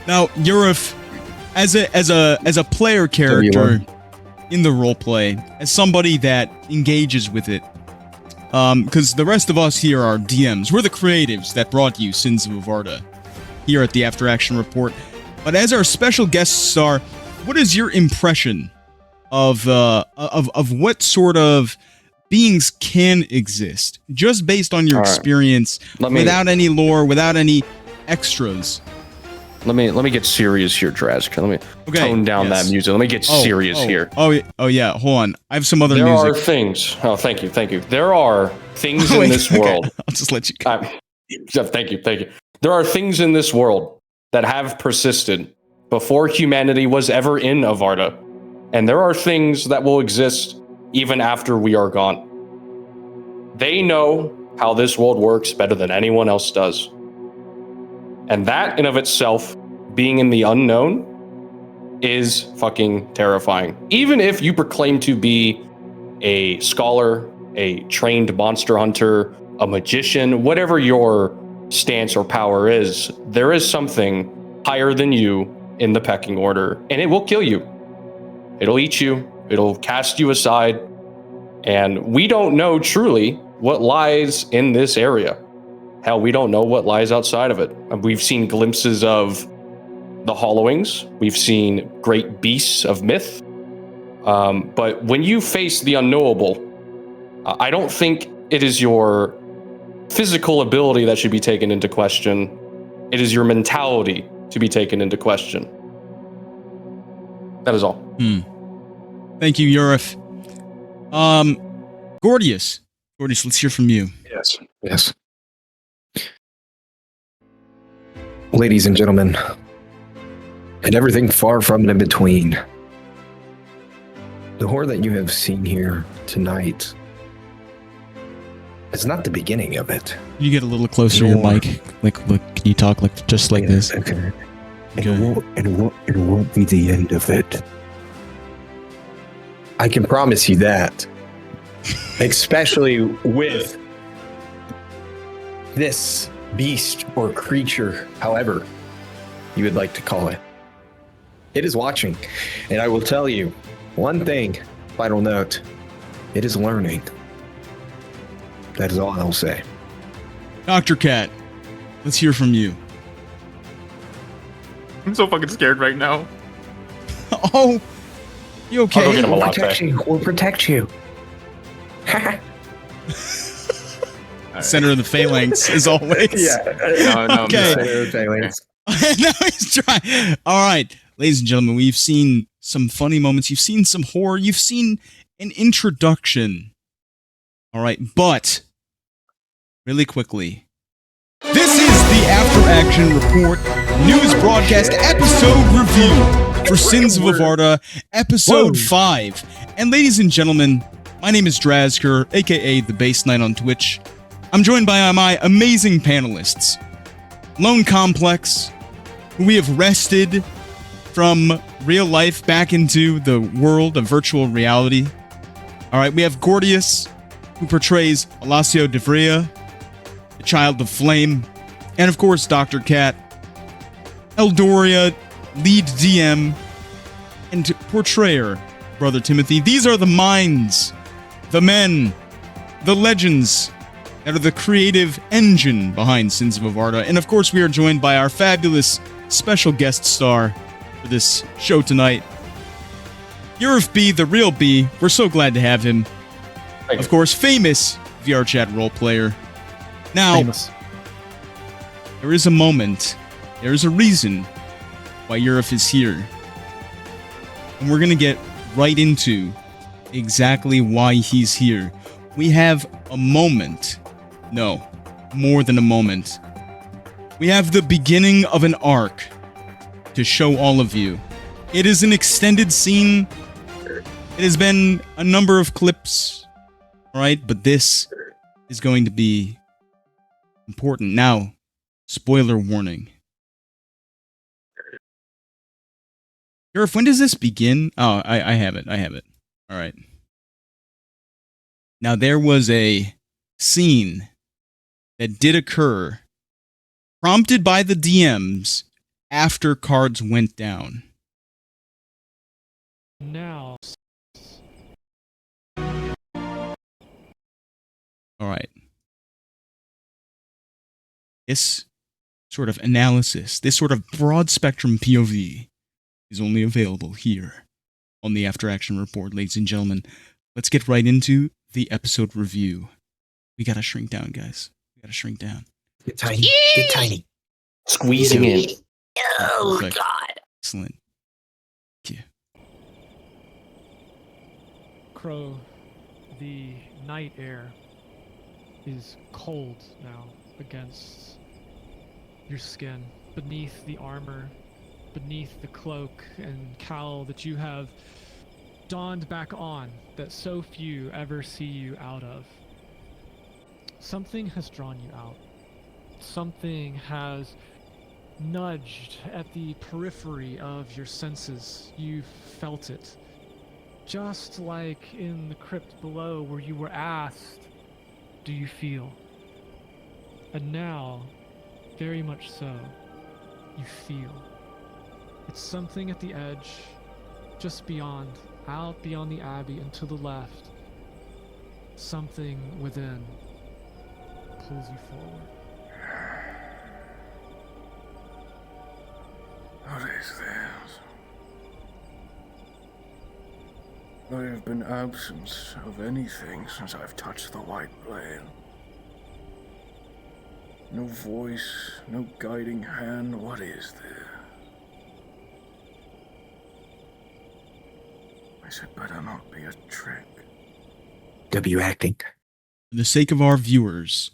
Speaker 1: Now, Yurif, as a player character in the roleplay, as somebody that engages with it, because the rest of us here are DMs. We're the creatives that brought you Sins of Avarda here at the After Action Report. But as our special guest star, what is your impression of what sort of beings can exist, just based on your experience, without any lore, without any extras?
Speaker 4: Let me get serious here, Drask. Let me tone down that music. Let me get serious here.
Speaker 1: Oh yeah. Hold on. I have some other
Speaker 4: there
Speaker 1: music.
Speaker 4: There are things. Oh, thank you. There are things in this world.
Speaker 1: I'll just let you
Speaker 4: go. Thank you. There are things in this world that have persisted before humanity was ever in Avarda. And there are things that will exist even after we are gone. They know how this world works better than anyone else does. And that in of itself, being in the unknown, is fucking terrifying. Even if you proclaim to be a scholar, a trained monster hunter, a magician, whatever your stance or power is, there is something higher than you in the pecking order, and it will kill you. It'll eat you. It'll cast you aside. And we don't know truly what lies in this area. Hell, we don't know what lies outside of it. We've seen glimpses of the Hollowings. We've seen great beasts of myth. But when you face the unknowable, I don't think it is your physical ability that should be taken into question. It is your mentality to be taken into question. That is all.
Speaker 1: Thank you, Yurif. Gordius, let's hear from you.
Speaker 3: Yes. Ladies and gentlemen, and everything far from and in between, the horror that you have seen here tonight is not the beginning of it.
Speaker 1: Can you get a little closer to your mic? Can you talk just like this?
Speaker 3: Okay. It won't be the end of it. I can promise you that. Especially with this beast or creature, however you would like to call it. It is watching. And I will tell you one thing, final note. It is learning. That is all I'll say.
Speaker 1: Dr. Cat, let's hear from you.
Speaker 11: I'm so fucking scared right now.
Speaker 1: Oh, you okay?
Speaker 11: I'll go get him a lot
Speaker 3: We'll protect you.
Speaker 1: Center of the phalanx, as always.
Speaker 11: No,
Speaker 1: okay.
Speaker 3: Center of the phalanx.
Speaker 1: Now he's trying. All right, ladies and gentlemen, we've seen some funny moments. You've seen some horror. You've seen an introduction. All right, but really quickly, this is the After Action Report news broadcast episode review for Sins of Avarda, episode 5. And ladies and gentlemen, my name is Drazker, aka the Bass Knight on Twitch. I'm joined by my amazing panelists, Lone Complex, who we have wrested from real life back into the world of virtual reality. All right, we have Gordius, who portrays Alacio de Vria, the Child of Flame, and of course, Dr. Cat, Eldoria, lead DM, and portrayer, Brother Timothy. These are the minds, the men, the legends that are the creative engine behind Sins of Avarda. And of course, we are joined by our fabulous special guest star for this show tonight, Yurif B, the real B. We're so glad to have him. Of course, famous VR chat role player. Now, there is a moment, there is a reason why Yurif is here. And we're going to get right into exactly why he's here. We have a moment. No, more than a moment. We have the beginning of an arc to show all of you. It is an extended scene. It has been a number of clips, right? But this is going to be important. Now, spoiler warning. Yurif, when does this begin? Oh, I have it. All right. Now, there was a scene that did occur, prompted by the DMs after cards went down.
Speaker 2: Now.
Speaker 1: All right. This sort of analysis, this sort of broad spectrum POV is only available here on the After Action Report, ladies and gentlemen. Let's get right into the episode review. We gotta shrink down, guys. We gotta shrink down.
Speaker 3: Get tiny. Get tiny.
Speaker 4: Squeezing in.
Speaker 3: Oh,
Speaker 1: Perfect.
Speaker 3: God.
Speaker 1: Excellent. Thank you.
Speaker 2: Crow, the night air is cold now against your skin, beneath the armor, beneath the cloak and cowl that you have donned back on, that so few ever see you out of. Something has drawn you out. Something has nudged at the periphery of your senses. You've felt it. Just like in the crypt below where you were asked, do you feel? And now, very much so, you feel. It's something at the edge, just beyond, out beyond the abbey and to the left. Something within pulls you forward.
Speaker 16: What is this? I have been absent of anything since I've touched the white blade. No voice, no guiding hand. What is this? This had better not be a trick.
Speaker 3: W acting.
Speaker 1: For the sake of our viewers,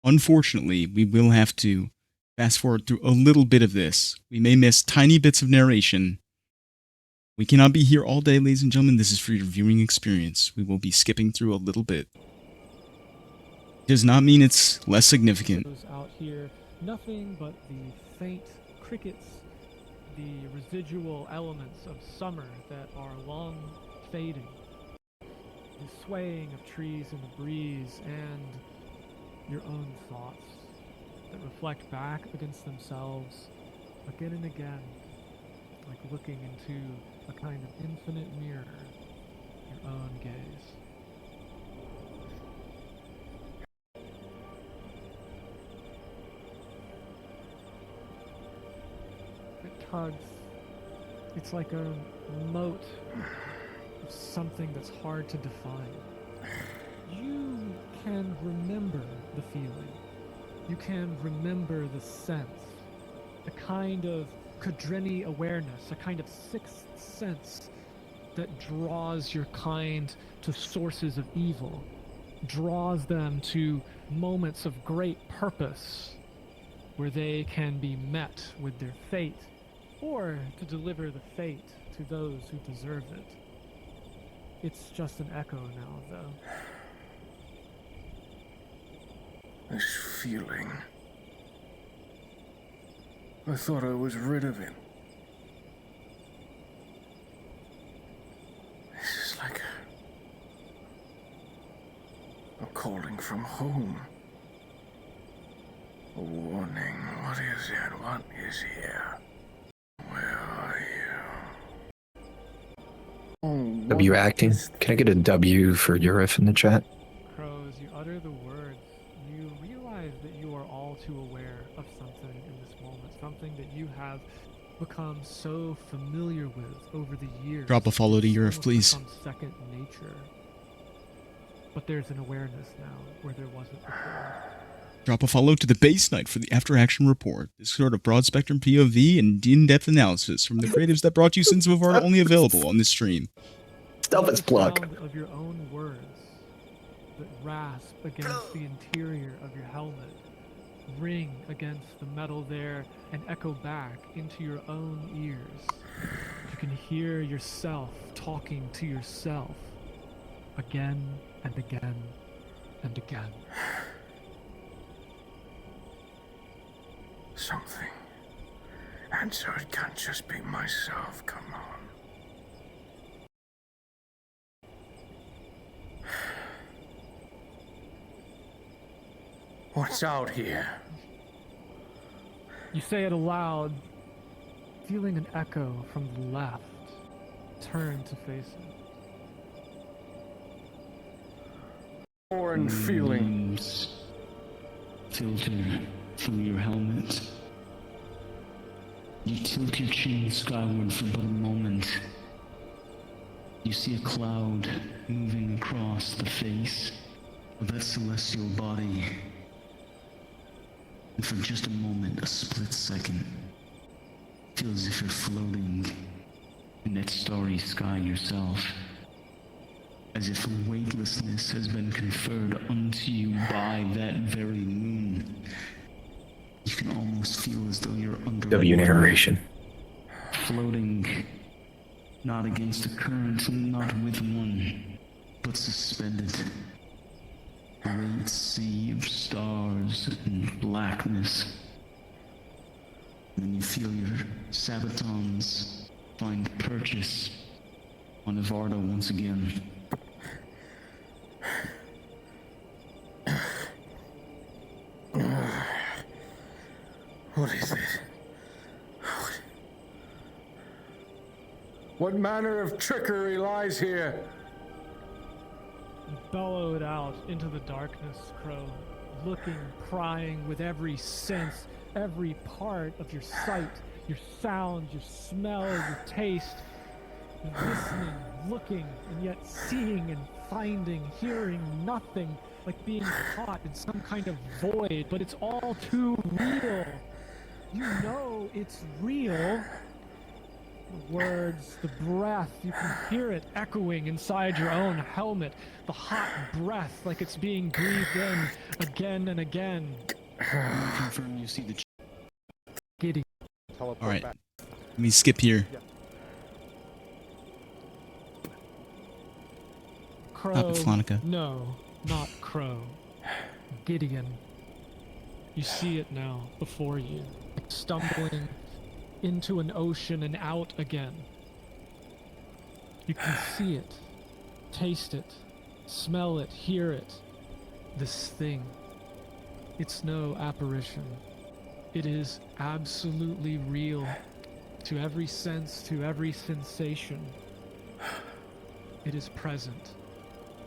Speaker 1: unfortunately, we will have to fast forward through a little bit of this. We may miss tiny bits of narration. We cannot be here all day, ladies and gentlemen. This is for your viewing experience. We will be skipping through a little bit. Does not mean it's less significant.
Speaker 2: Out here, nothing but the faint crickets, the residual elements of summer that are long fading, the swaying of trees in the breeze, and your own thoughts that reflect back against themselves again and again, like looking into a kind of infinite mirror, your own gaze. It tugs. It's like a moat of something that's hard to define. You can remember the feeling. You can remember the sense. A kind of Kudreni awareness, a kind of sixth sense that draws your kind to sources of evil, draws them to moments of great purpose where they can be met with their fate, or to deliver the fate to those who deserve it. It's just an echo now, though.
Speaker 16: This feeling. I thought I was rid of it. This is like a calling from home. A warning. What is it? What is here? Where are you?
Speaker 3: W acting. Can I get a W for Urif in the chat?
Speaker 2: Crow, as you utter the words, you realize that you are all too aware of something in this moment, something that you have become so familiar with over the years.
Speaker 1: Drop a follow to Urif, please.
Speaker 2: Become second nature. But there's an awareness now where there wasn't before.
Speaker 1: Drop a follow to the base night for the After Action Report. This sort of broad spectrum POV and in-depth analysis from the creatives that brought you Sins of Art only available on this stream.
Speaker 3: Stuff is plug.
Speaker 2: The sound of your own words that rasp against the interior of your helmet, ring against the metal there, and echo back into your own ears. You can hear yourself talking to yourself again and again and again.
Speaker 16: Something. And so it can't just be myself, come on. What's out here?
Speaker 2: You say it aloud, feeling an echo from the left. Turn to face it.
Speaker 16: Foreign feeling.
Speaker 7: Beams filter through your helmet. You tilt your chin skyward for but a moment. You see a cloud moving across the face of that celestial body. And for just a moment, a split second, feel as if you're floating in that starry sky yourself. As if weightlessness has been conferred unto you by that very moon. You can almost feel as though you're under
Speaker 3: W narration.
Speaker 7: floating, not against a current, not with one, but suspended. A great sea of stars and blackness. And then you feel your sabatons find purchase on Ivarda once again.
Speaker 16: What is this? What manner of trickery lies here?
Speaker 2: Bellowed out into the darkness, Crow, looking, prying with every sense, every part of your sight, your sound, your smell, your taste. You're listening, looking, and yet seeing and finding, hearing nothing, like being caught in some kind of void, but it's all too real. You know it's real. The words, the breath, you can hear it echoing inside your own helmet. The hot breath, like it's being breathed in again and again.
Speaker 7: Confirm you see the
Speaker 2: Giddy.
Speaker 1: All right. Let me skip here.
Speaker 2: Crow.
Speaker 1: Flonica.
Speaker 2: No, not Crow. Gideon. You see it now before you, stumbling into an ocean and out again. You can see it, taste it, smell it, hear it. This thing. It's no apparition. It is absolutely real to every sense, to every sensation. It is present.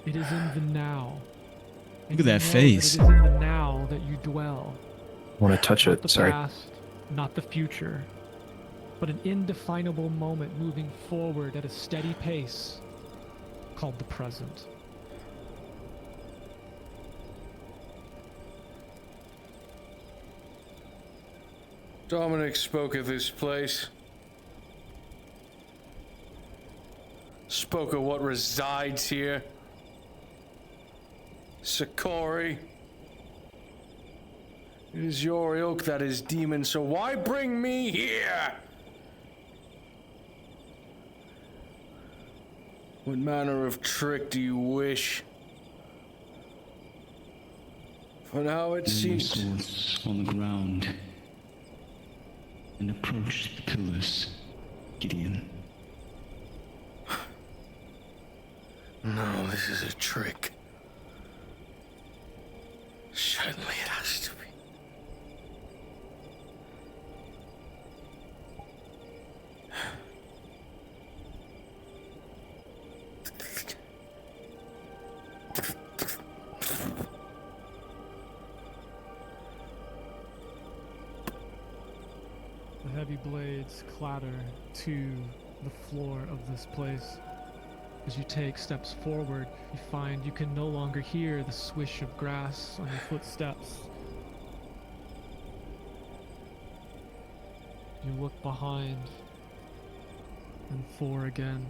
Speaker 2: It is in the now.
Speaker 1: Look at that
Speaker 2: You know
Speaker 1: face.
Speaker 2: that it is in the now that you dwell.
Speaker 3: I want to touch
Speaker 2: Not
Speaker 3: it.
Speaker 2: the
Speaker 3: Sorry.
Speaker 2: past, not the future, but an indefinable moment moving forward at a steady pace called the present.
Speaker 16: Dominic spoke of this place. Spoke of what resides here. Sakori. It is your ilk that is demon, so why bring me here? What manner of trick do you wish? For now it seems...
Speaker 7: swords on the ground and approach the pillars, Gideon.
Speaker 16: No, this is a trick. Certainly it has to be.
Speaker 2: The heavy blades clatter to the floor of this place. As you take steps forward, you find you can no longer hear the swish of grass on your footsteps. You look behind and forward again,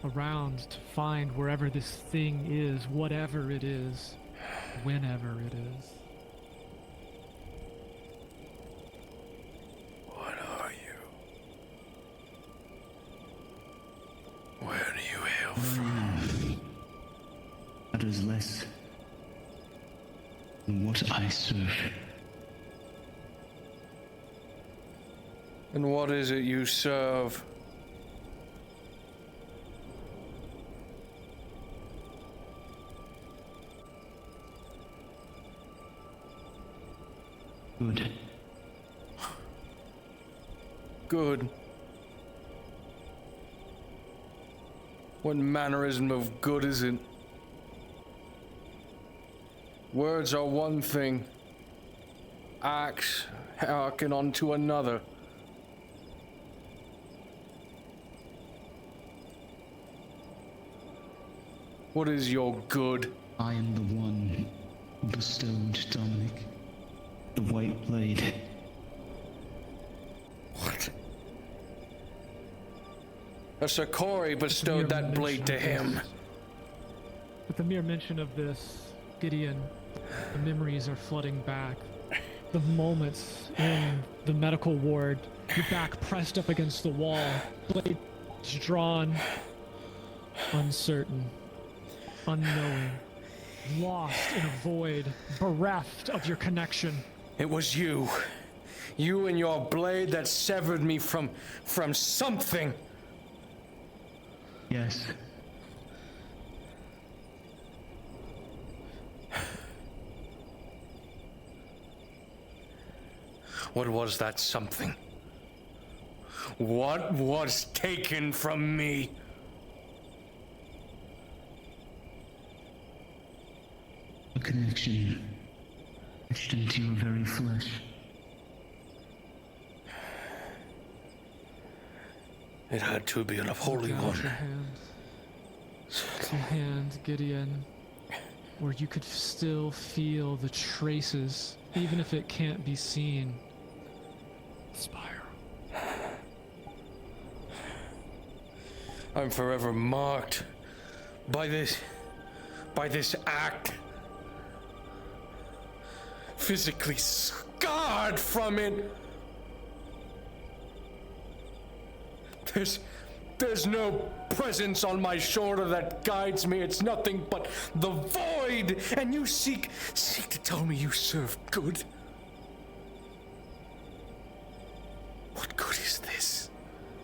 Speaker 2: around to find wherever this thing is, whatever it is, whenever it is.
Speaker 16: What are you? Where do you hail from?
Speaker 7: Matters less than what I serve.
Speaker 16: And what is it you serve?
Speaker 7: Good.
Speaker 16: Good. What mannerism of good is it? Words are one thing. Acts hearken unto another. What is your good?
Speaker 7: I am the one who bestowed Dominic the White Blade.
Speaker 16: What? A Sakori bestowed that blade to him.
Speaker 2: With the mere mention of this, Gideon, the memories are flooding back. The moments in the medical ward, your back pressed up against the wall, blades drawn, uncertain, unknowing, lost in a void, bereft of your connection.
Speaker 16: It was you. You and your blade that severed me from something.
Speaker 7: Yes.
Speaker 16: What was that something? What was taken from me?
Speaker 7: A connection etched into your very flesh.
Speaker 16: It had to be an holy one.
Speaker 2: Your hand, Gideon, where you could still feel the traces, even if it can't be seen. Spiral.
Speaker 16: I'm forever marked by this act. Physically scarred from it. There's no presence on my shoulder that guides me. It's nothing but the void. And you seek to tell me you serve good. What good is this?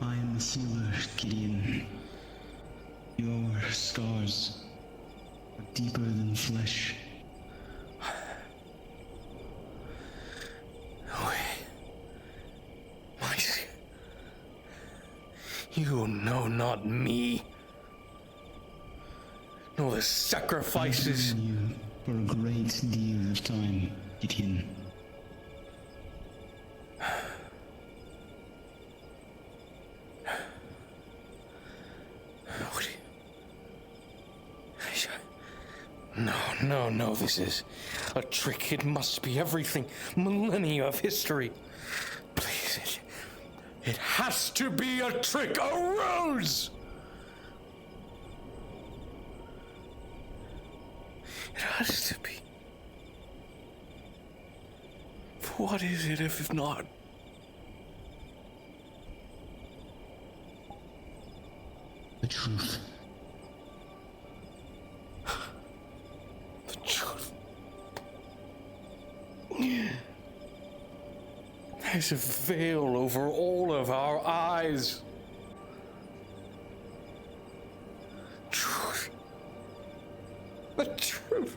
Speaker 7: I am the healer, Gideon. Your scars are deeper than flesh.
Speaker 16: You know not me, nor the sacrifices.
Speaker 7: I've known you for a great deal of time, Gideon. No, this is a trick. It must be everything. Millennia of history. Please, it has to be a trick, a ruse! It has to be. What is it if not? The truth.
Speaker 16: The truth. There's a veil over all of our eyes. Truth. The truth.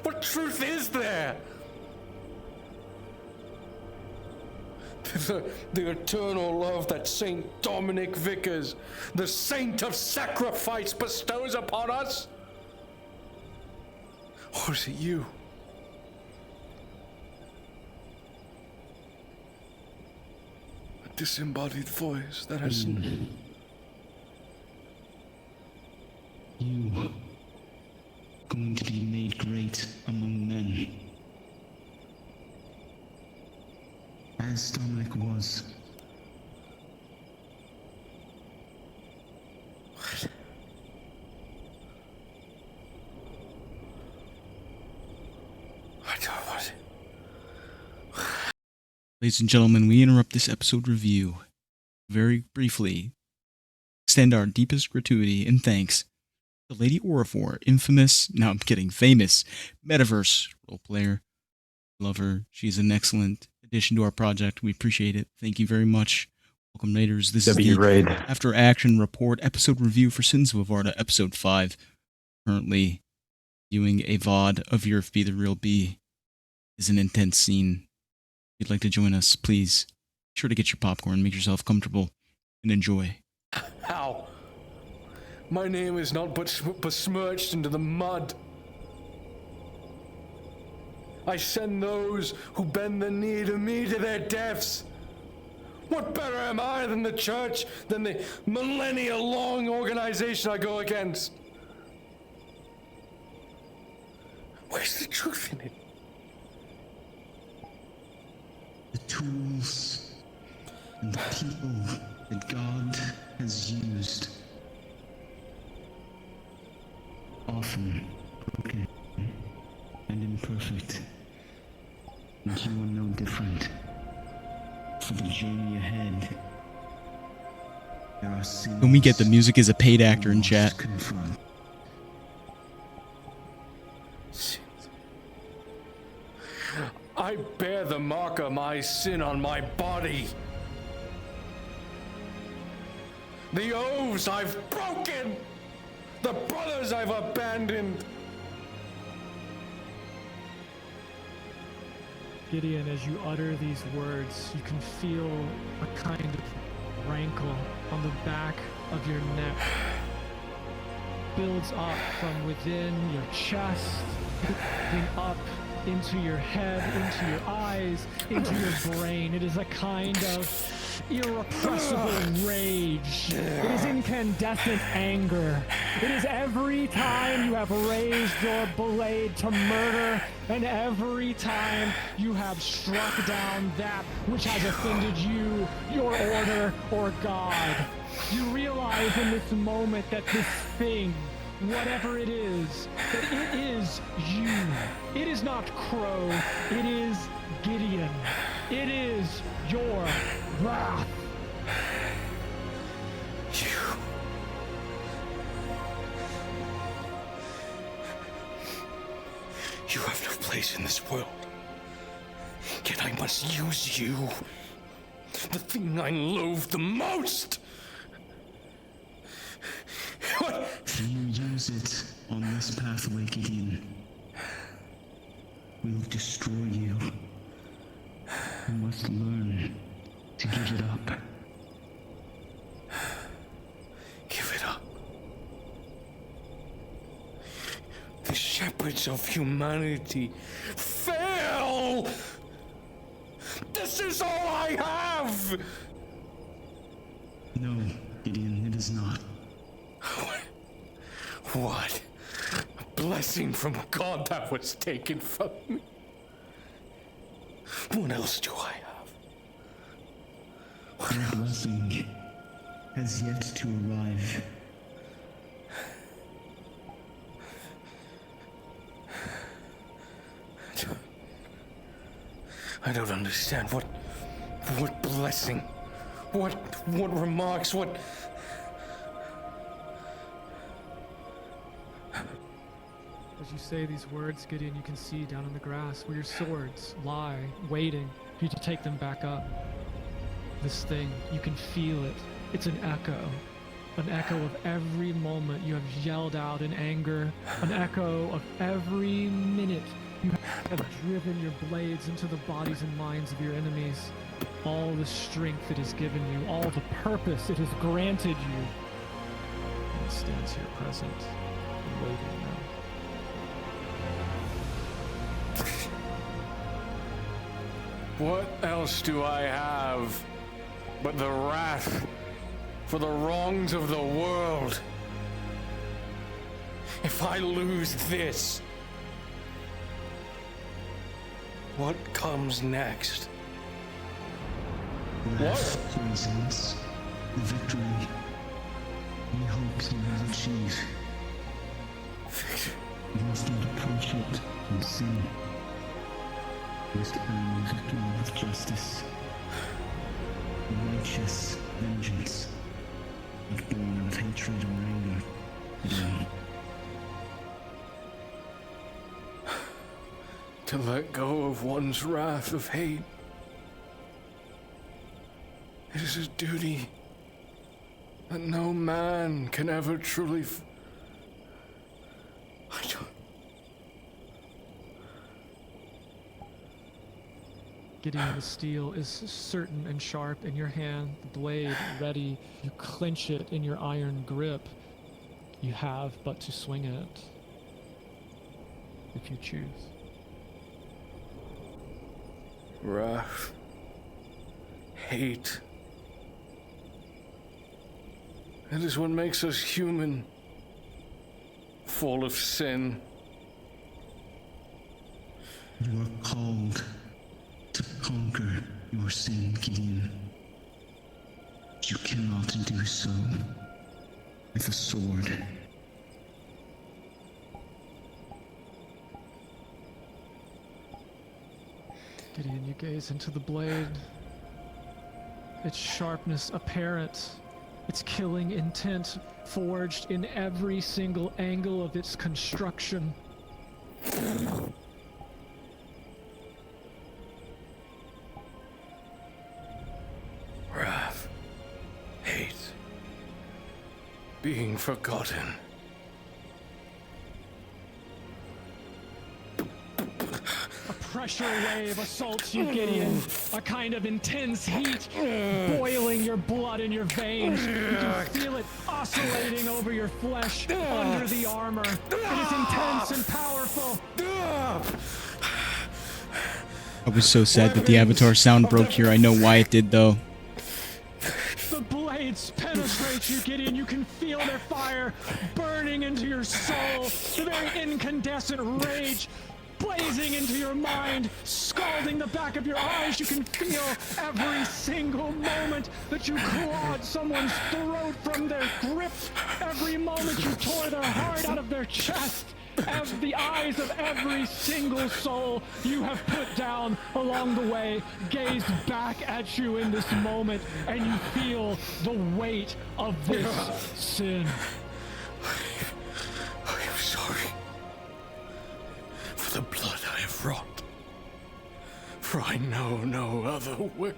Speaker 16: What truth is there? The eternal love that Saint Dominic Vickers, the saint of sacrifice, bestows upon us? Or is it you? A disembodied voice that has...
Speaker 7: You, going to be made great among men. As Dominic was.
Speaker 1: Ladies and gentlemen, we interrupt this episode review very briefly. Extend our deepest gratuity and thanks to Lady Orifor, infamous, now I'm kidding, famous Metaverse role player. Love her. She's an excellent addition to our project. We appreciate it. Thank you very much. Welcome, Raiders. This is the
Speaker 3: Raid.
Speaker 1: After Action Report episode review for Sins of Avarta, episode 5. Currently viewing a VOD of Europe Be the Real B. is an intense scene. If you'd like to join us, please be sure to get your popcorn, make yourself comfortable, and enjoy.
Speaker 16: How? My name is not but besmirched into the mud. I send those who bend the knee to me to their deaths. What better am I than the church, than the millennia-long organization I go against? Where's the truth in it?
Speaker 7: The tools and the people that God has used, often broken and imperfect, and you are no different. For the journey ahead, there are sins.
Speaker 1: When we get the music is a paid actor in chat.
Speaker 7: Confront.
Speaker 16: I bear the mark of my sin on my body. The oaths I've broken, the brothers I've abandoned.
Speaker 2: Gideon, as you utter these words, you can feel a kind of rankle on the back of your neck. Builds up from within your chest, moving up into your head, into your eyes, into your brain. It is a kind of irrepressible rage. It is incandescent anger. It is every time you have raised your blade to murder, and every time you have struck down that which has offended you, your order, or God. You realize in this moment that this thing, whatever it is, that it is you. It is not Crow. It is Gideon. It is your wrath.
Speaker 16: You have no place in this world. Yet I must use you. The thing I loathe the most. What?
Speaker 7: If you use it on this pathway, Gideon, we'll destroy you. You must learn to give it up.
Speaker 16: Give it up. The shepherds of humanity fail! This is all I have!
Speaker 7: No, Gideon, it is not.
Speaker 16: What? A blessing from God that was taken from me. What else do I have?
Speaker 7: Your blessing has yet to arrive.
Speaker 16: I don't understand. What blessing? What remarks? What?
Speaker 2: As you say these words, Gideon, you can see down in the grass where your swords lie, waiting for you to take them back up. This thing, you can feel it. It's an echo of every moment you have yelled out in anger, an echo of every minute you have driven your blades into the bodies and minds of your enemies. All the strength it has given you, all the purpose it has granted you. And it stands here present and waiting now.
Speaker 16: What else do I have but the wrath for the wrongs of the world? If I lose this, what comes next?
Speaker 7: Wrath represents the victory we hope to achieve. You must not approach it from sin. You must earn victory with justice. Righteous vengeance, not born of hatred or anger. Gideon.
Speaker 16: To let go of one's wrath of hate. It is a duty that no man can ever truly
Speaker 2: Gideon, the steel is certain and sharp in your hand, the blade ready. You clench it in your iron grip. You have but to swing it, if you choose.
Speaker 16: Wrath. Hate. That is what makes us human. Full of sin.
Speaker 7: You are called to conquer your sin, Gideon. You cannot do so with a sword.
Speaker 2: Gideon, you gaze into the blade. Its sharpness apparent. Its killing intent forged in every single angle of its construction.
Speaker 16: Wrath. Hate. Being forgotten.
Speaker 2: A pressure wave assaults you, Gideon. A kind of intense heat boiling your blood in your veins. You can feel it oscillating over your flesh under the armor. It is intense and powerful.
Speaker 1: I was so sad that the Avatar sound broke here. I know why it did, though.
Speaker 2: The blades penetrate you, Gideon. You can feel their fire burning into your soul. The very incandescent rage blazing into your mind, scalding the back of your eyes. You can feel every single moment that you clawed someone's throat from their grip. Every moment you tore their heart out of their chest. The eyes of every single soul you have put down along the way gaze back at you in this moment, and you feel the weight of this sin.
Speaker 16: I am sorry for the blood I have wrought, for I know no other way.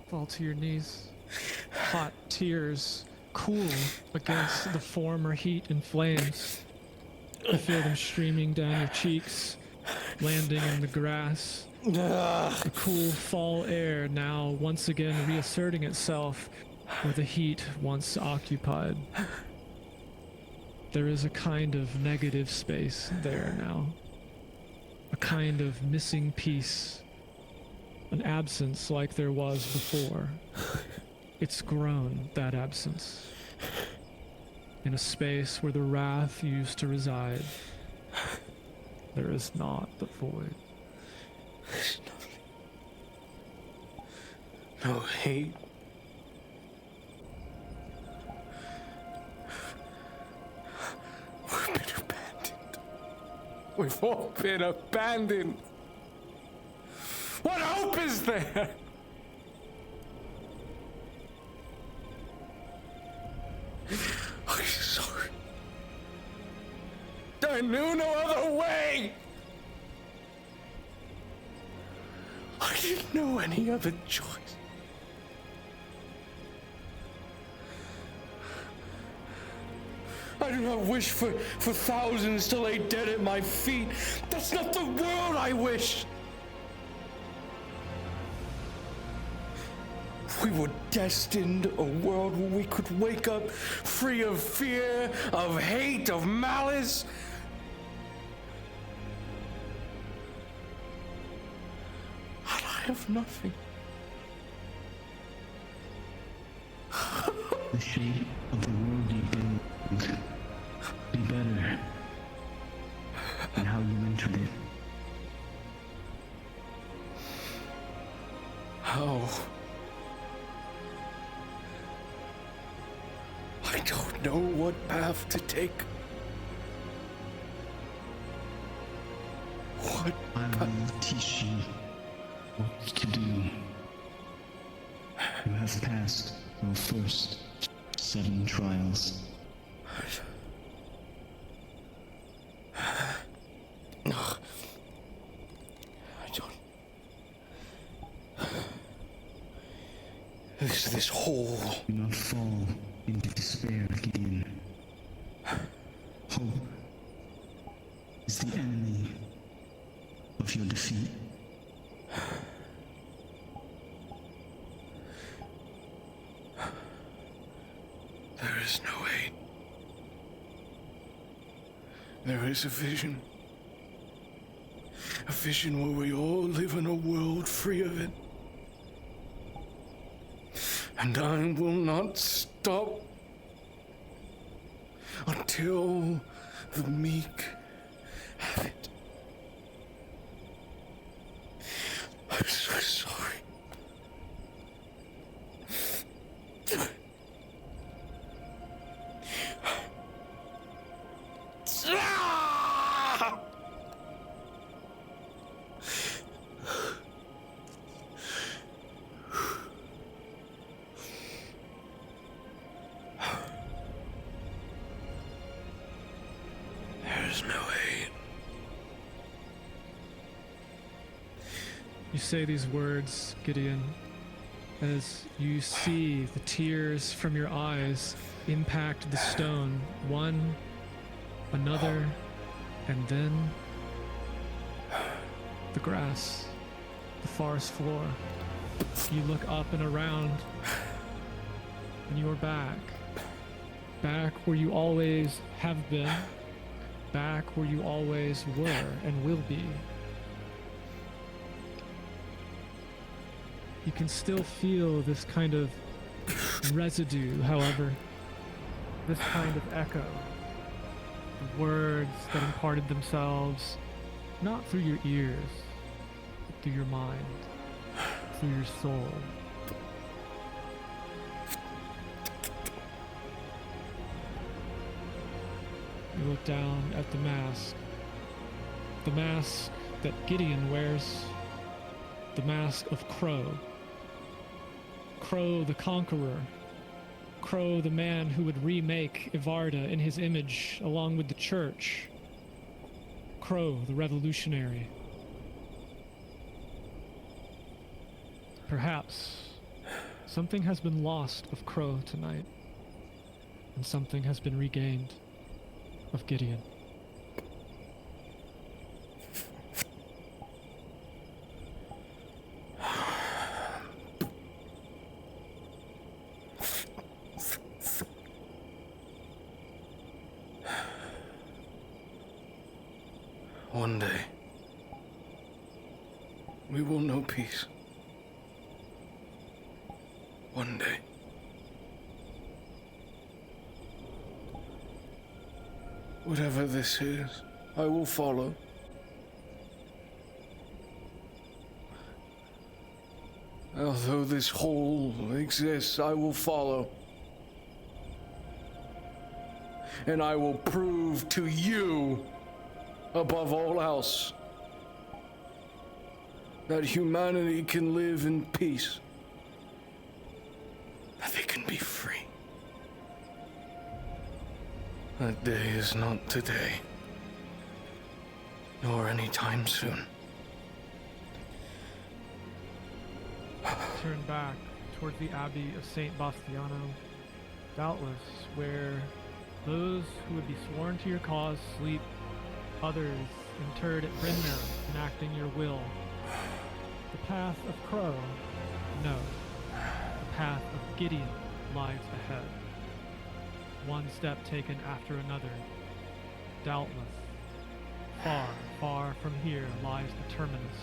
Speaker 2: Fall to your knees. Hot tears cool against the former heat and flames. You feel them streaming down your cheeks, landing in the grass. The cool fall air now once again reasserting itself where the heat once occupied. There is a kind of negative space there now. A kind of missing piece. An absence like there was before. It's grown, that absence. In a space where the wrath used to reside, there is naught but void.
Speaker 16: No hate. We've been abandoned. We've all been abandoned. What hope is there? I'm sorry. I knew no other way. I didn't know any other choice. I do not wish for thousands to lay dead at my feet. That's not the world I wish. We were destined a world where we could wake up free of fear, of hate, of malice. And I have nothing.
Speaker 7: The shape of the world you build be better than how you entered it.
Speaker 16: How? I don't know what path to take. What?
Speaker 7: I will teach you what to do. You have passed your first 7 trials.
Speaker 16: is this hole.
Speaker 7: Do not fall into despair, Gideon. Hope is the enemy of your defeat.
Speaker 16: There is no hate. There is a vision. A vision where we all live in a world free of it. And I will not stop until the meek have it. I'm so sorry. There's no hate.
Speaker 2: You say these words, Gideon, as you see the tears from your eyes impact the stone, one, another, and then the grass, the forest floor. You look up and around, and you are back. Back where you always have been. Back where you always were and will be. You can still feel this kind of residue, however, this kind of echo. The words that imparted themselves not through your ears, but through your mind, through your soul. You look down at the mask that Gideon wears, the mask of Crow. Crow the conqueror, Crow the man who would remake Ivarda in his image along with the church, Crow the revolutionary. Perhaps something has been lost of Crow tonight, and something has been regained of Gideon.
Speaker 16: One day, we will know peace. One day. Whatever this is, I will follow. Although this hole exists, I will follow. And I will prove to you, above all else, that humanity can live in peace. That they can be free. That day is not today, nor anytime soon.
Speaker 2: Turn back toward the Abbey of St. Bastiano, doubtless where those who would be sworn to your cause sleep, others interred at Brynmere, enacting your will. The path of Crow, no. The path of Gideon lies ahead. One step taken after another. Doubtless, far, far from here lies the terminus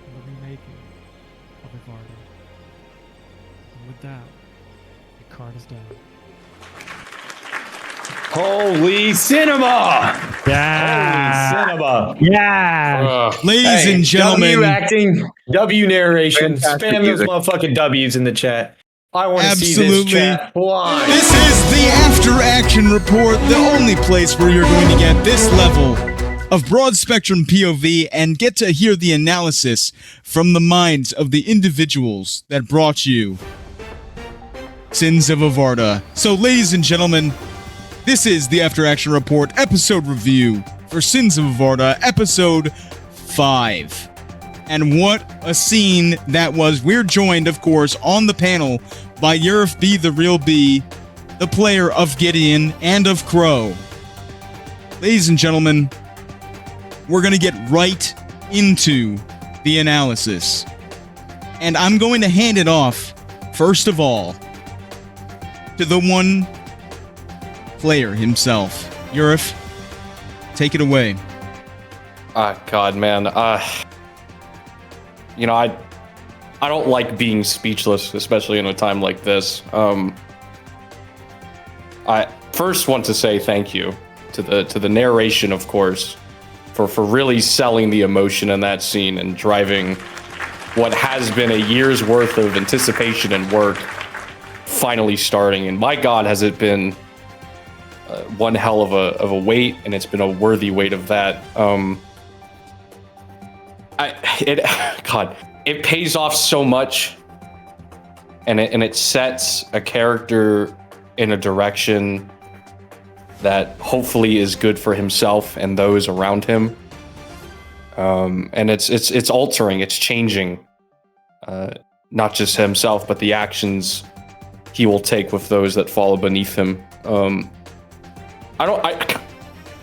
Speaker 2: in the remaking of Ivarda. And with that, the card is down.
Speaker 3: Holy cinema!
Speaker 2: Yeah!
Speaker 3: Holy cinema!
Speaker 2: Yeah!
Speaker 1: Ladies and gentlemen.
Speaker 3: W acting, W narration,
Speaker 11: Fantastic
Speaker 3: spam those
Speaker 11: music.
Speaker 3: motherfucking W's in the chat. I want to see
Speaker 1: Absolutely.
Speaker 3: this chat fly.
Speaker 1: This is the After Action Report, the only place where you're going to get this level of broad spectrum POV and get to hear the analysis from the minds of the individuals that brought you Sins of Ivarda. So, ladies and gentlemen, this is the After Action Report episode review for Sins of Ivarda, episode 5. And what a scene that was. We're joined, of course, on the panel by Yurif B, the real B, the player of Gideon and of Crow. Ladies and gentlemen, we're going to get right into the analysis. And I'm going to hand it off, first of all, to the one player himself. Yurif, take it away.
Speaker 4: God, man. You know, I don't like being speechless, especially in a time like this. I first want to say thank you to the narration, of course, for really selling the emotion in that scene and driving what has been a year's worth of anticipation and work finally starting. And my God, has it been one hell of a wait, and it's been a worthy wait of that. It pays off so much, and it sets a character in a direction that hopefully is good for himself and those around him. And it's altering, it's changing, not just himself, but the actions he will take with those that follow beneath him.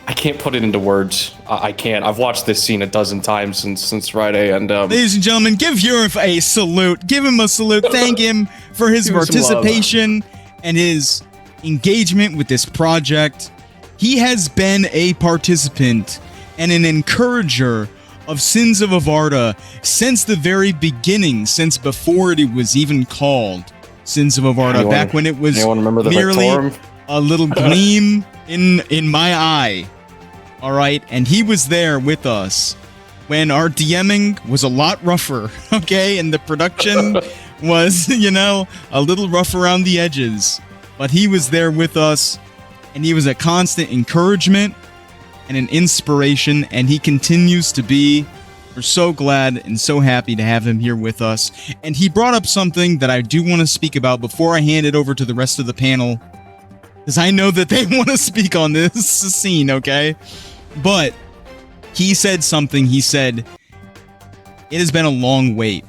Speaker 4: I can't put it into words. I can't. I've watched this scene a dozen times since Friday, and
Speaker 1: ladies and gentlemen, give Yurif a salute. Give him a salute. Thank him for his participation and his engagement with this project. He has been a participant and an encourager of Sins of Avarta since the very beginning, since before it was even called Sins of Avarta, back when it was merely a little gleam in my eye. All right, and he was there with us when our DMing was a lot rougher, okay, and the production was, a little rough around the edges. But he was there with us, and he was a constant encouragement and an inspiration, and he continues to be. We're so glad and so happy to have him here with us. And he brought up something that I do want to speak about before I hand it over to the rest of the panel, because I know that they want to speak on this scene, okay? But he said something. He said, it has been a long wait.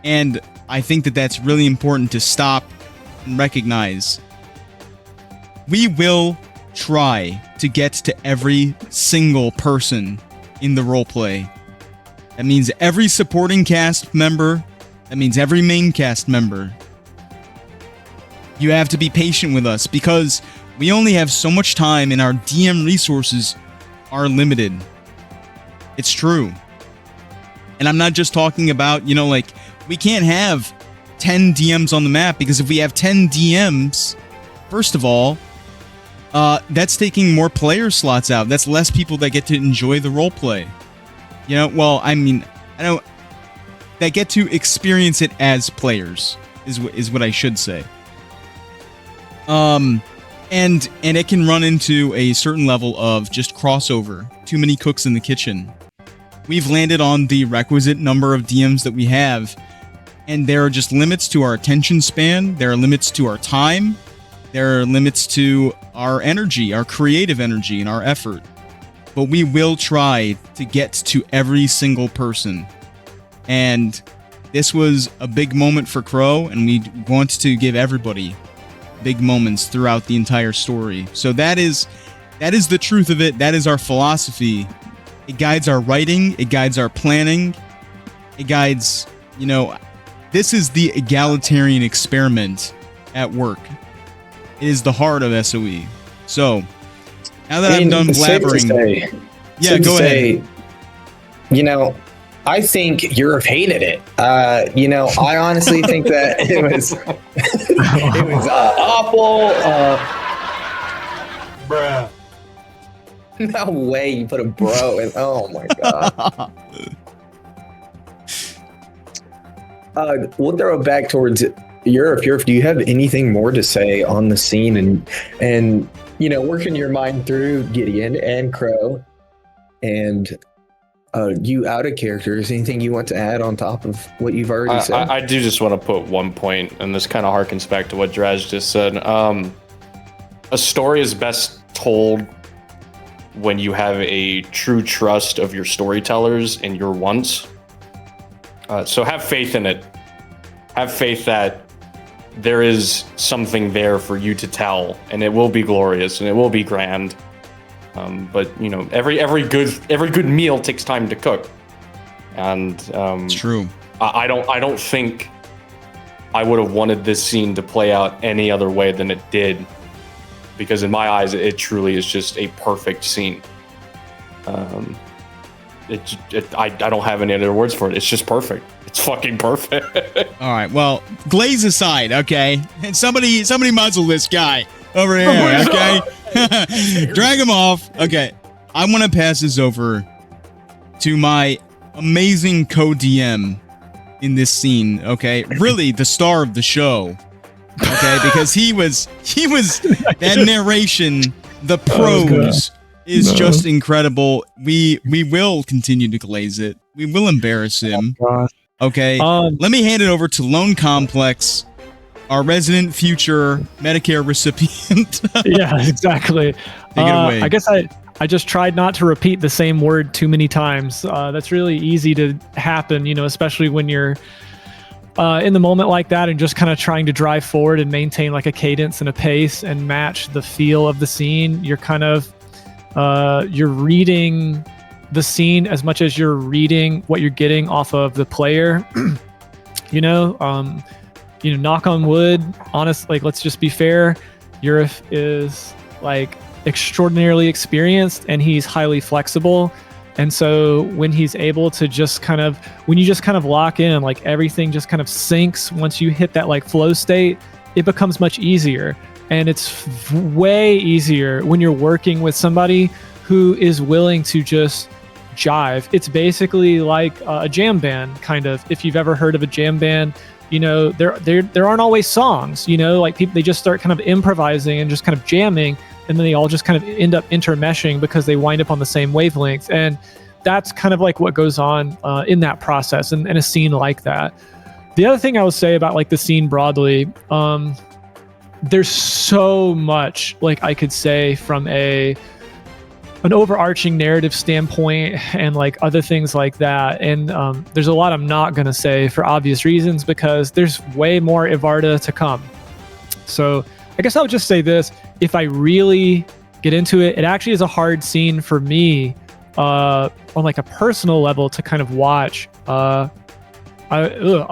Speaker 1: And I think that that's really important to stop and recognize. We will try to get to every single person in the roleplay. That means every supporting cast member. That means every main cast member. You have to be patient with us because we only have so much time and our DM resources are limited. It's true. And I'm not just talking about, we can't have 10 DMs on the map, because if we have 10 DMs, first of all, that's taking more player slots out. That's less people that get to enjoy the roleplay. That get to experience it as players is what I should say. And it can run into a certain level of just crossover. Too many cooks in the kitchen. We've landed on the requisite number of DMs that we have, and there are just limits to our attention span. There are limits to our time. There are limits to our energy, our creative energy, and our effort. But we will try to get to every single person. And this was a big moment for Crow, and we want to give everybody big moments throughout the entire story. So that is the truth of it. That is our philosophy. It guides our writing. It guides our planning. It guides, this is the egalitarian experiment at work. It is the heart of SOE. So, now that I'm done blabbering... go ahead.
Speaker 3: I think Yurif hated it. I honestly think that it was awful.
Speaker 12: Bruh.
Speaker 3: No way you put a bro in. Oh my god. We'll throw it back towards Yurif. Do you have anything more to say on the scene and working your mind through Gideon and Crow and you out of character? Is anything you want to add on top of what you've already said?
Speaker 4: I do just want to put one point, and this kind of harkens back to what Draz just said. A story is best told when you have a true trust of your storytellers and your wants. So have faith in it. Have faith that there is something there for you to tell, and it will be glorious and it will be grand. But you know, every good meal takes time to cook, and
Speaker 1: it's true.
Speaker 4: I don't think I would have wanted this scene to play out any other way than it did, because in my eyes, it truly is just a perfect scene. I don't have any other words for it. It's just perfect. It's fucking perfect.
Speaker 1: All right. Well, glaze aside, okay? And somebody muzzle this guy over here, okay? Drag him off. Okay. I want to pass this over to my amazing co-DM in this scene, okay? Really, the star of the show, okay? Because he was that narration, the prose is just incredible. We will continue to glaze it. We will embarrass him. Okay. Let me hand it over to Lone Complex, our resident future Medicare recipient.
Speaker 2: Yeah, exactly.
Speaker 1: Take it away.
Speaker 2: I guess I just tried not to repeat the same word too many times. That's really easy to happen, you know, especially when you're in the moment like that and just kind of trying to drive forward and maintain like a cadence and a pace and match the feel of the scene. You're kind of you're reading the scene as much as you're reading what you're getting off of the player. Knock on wood, honest, like, let's just be fair. Yurif is like extraordinarily experienced and he's highly flexible. And so when he's able to just when you just kind of lock in, like everything just kind of sinks once you hit that like flow state, it becomes much easier. And it's way easier when you're working with somebody who is willing to just jive. It's basically like a jam band, kind of. If you've ever heard of a jam band, you know, there aren't always songs, you know, like people, they just start kind of improvising and just kind of jamming, and then they all just kind of end up intermeshing because they wind up on the same wavelength. And that's kind of like what goes on in that process and a scene like that. The other thing I would say about like the scene broadly, there's so much like I could say from an overarching narrative standpoint and like other things like that. And there's a lot I'm not going to say for obvious reasons because there's way more Ivarda to come. So I guess I would just say this. If I really get into it, it actually is a hard scene for me on like a personal level to kind of watch. I'll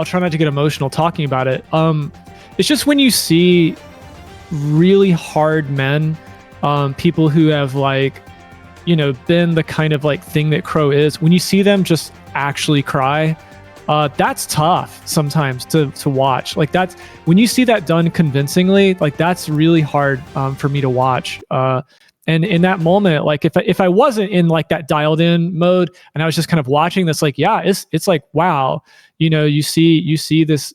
Speaker 2: try not to get emotional talking about it. It's just when you see really hard men, people who have like, you know, been the kind of like thing that Crow is, when you see them just actually cry, that's tough sometimes to watch. Like that's when you see that done convincingly, like that's really hard for me to watch. And in that moment, like if I wasn't in like that dialed in mode and I was just kind of watching this, like, yeah, it's like, wow, you know, you see this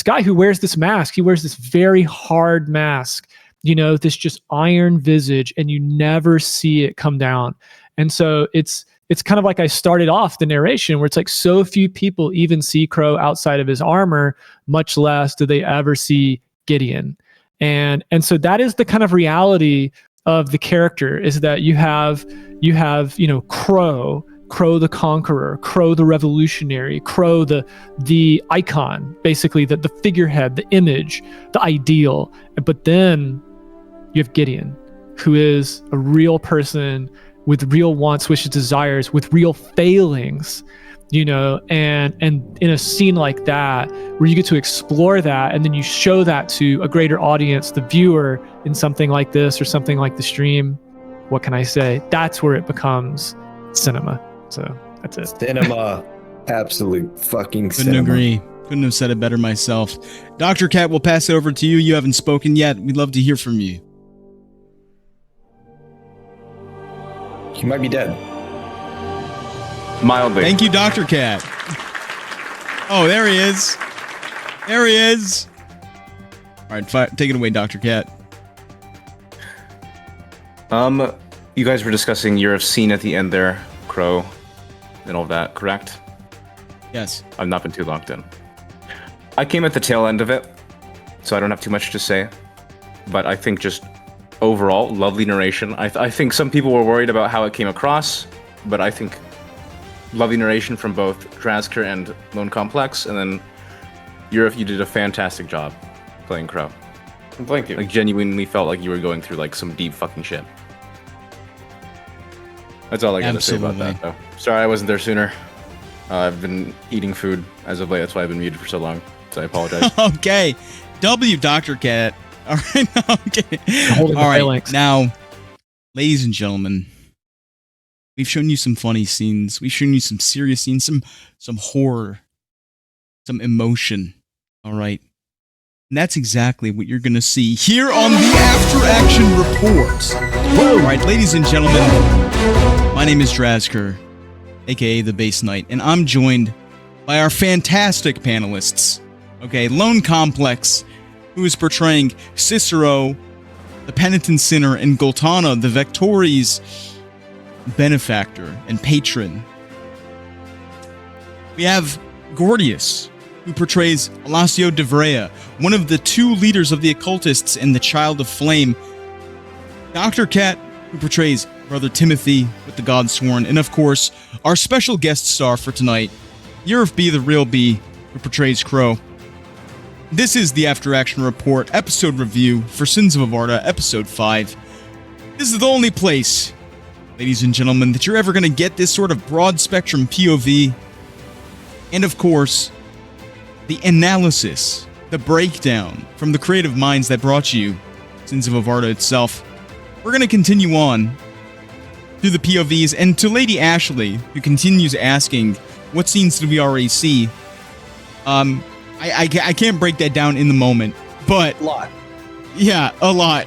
Speaker 2: guy who wears this mask, he wears this very hard mask, you know, this just iron visage, and you never see it come down. And so it's kind of like I started off the narration where it's like so few people even see Crow outside of his armor, much less do they ever see Gideon. And so that is the kind of reality of the character, is that you have, you know, Crow the conqueror, Crow the revolutionary, Crow the icon, basically the figurehead, the image, the ideal. But then you have Gideon, who is a real person with real wants, wishes, desires, with real failings, you know, and in a scene like that where you get to explore that and then you show that to a greater audience, the viewer, in something like this or something like the stream, what can I say? That's where it becomes cinema. So that's it.
Speaker 3: Cinema. Absolute fucking
Speaker 1: Couldn't
Speaker 3: cinema.
Speaker 1: agree. Couldn't have said it better myself. Dr. Cat, we'll pass it over to you. You haven't spoken yet. We'd love to hear from you.
Speaker 3: He might be dead.
Speaker 11: Mildly.
Speaker 1: Thank you, Dr. Cat. Oh, there he is. There he is. All right, take it away, Dr. Cat.
Speaker 11: You guys were discussing your scene at the end there, Crow, and all that, correct?
Speaker 1: Yes.
Speaker 11: I've not been too locked in. I came at the tail end of it, so I don't have too much to say. But I think just overall, lovely narration. I think some people were worried about how it came across, but I think lovely narration from both Drazker and Lone Complex, and then you did a fantastic job playing Crow.
Speaker 4: Thank you.
Speaker 11: Like, genuinely felt like you were going through like some deep fucking shit. That's all I got to say about that, though. Sorry I wasn't there sooner. I've been eating food as of late. That's why I've been muted for so long. So I apologize.
Speaker 1: Okay. W, Dr. Cat. All right. Okay.
Speaker 2: Holding
Speaker 1: All
Speaker 2: the
Speaker 1: right.
Speaker 2: phalanx.
Speaker 1: Now, ladies and gentlemen, we've shown you some funny scenes. We've shown you some serious scenes, some horror, some emotion. All right. And that's exactly what you're going to see here on the After Action Report. All right, ladies and gentlemen, my name is Drazker, aka the Base Knight, and I'm joined by our fantastic panelists. Okay, Lone Complex, who is portraying Cicero, the penitent sinner, and Goltana, the Vectori's benefactor and patron. We have Gordius, who portrays Alacio de Vrea, one of the two leaders of the occultists and the Child of Flame. Dr. Cat, who portrays Brother Timothy with the Godsworn, and of course, our special guest star for tonight, Yerf B, the real B, who portrays Crow. This is the After Action Report episode review for Sins of Avarta, episode 5. This is the only place, ladies and gentlemen, that you're ever going to get this sort of broad spectrum POV, and of course, the analysis, the breakdown from the creative minds that brought you Sins of Avarta itself. We're going to continue on through the POVs, and to Lady Ashley, who continues asking, what scenes did we already see? I can't break that down in the moment, but...
Speaker 3: A lot.
Speaker 1: Yeah, a lot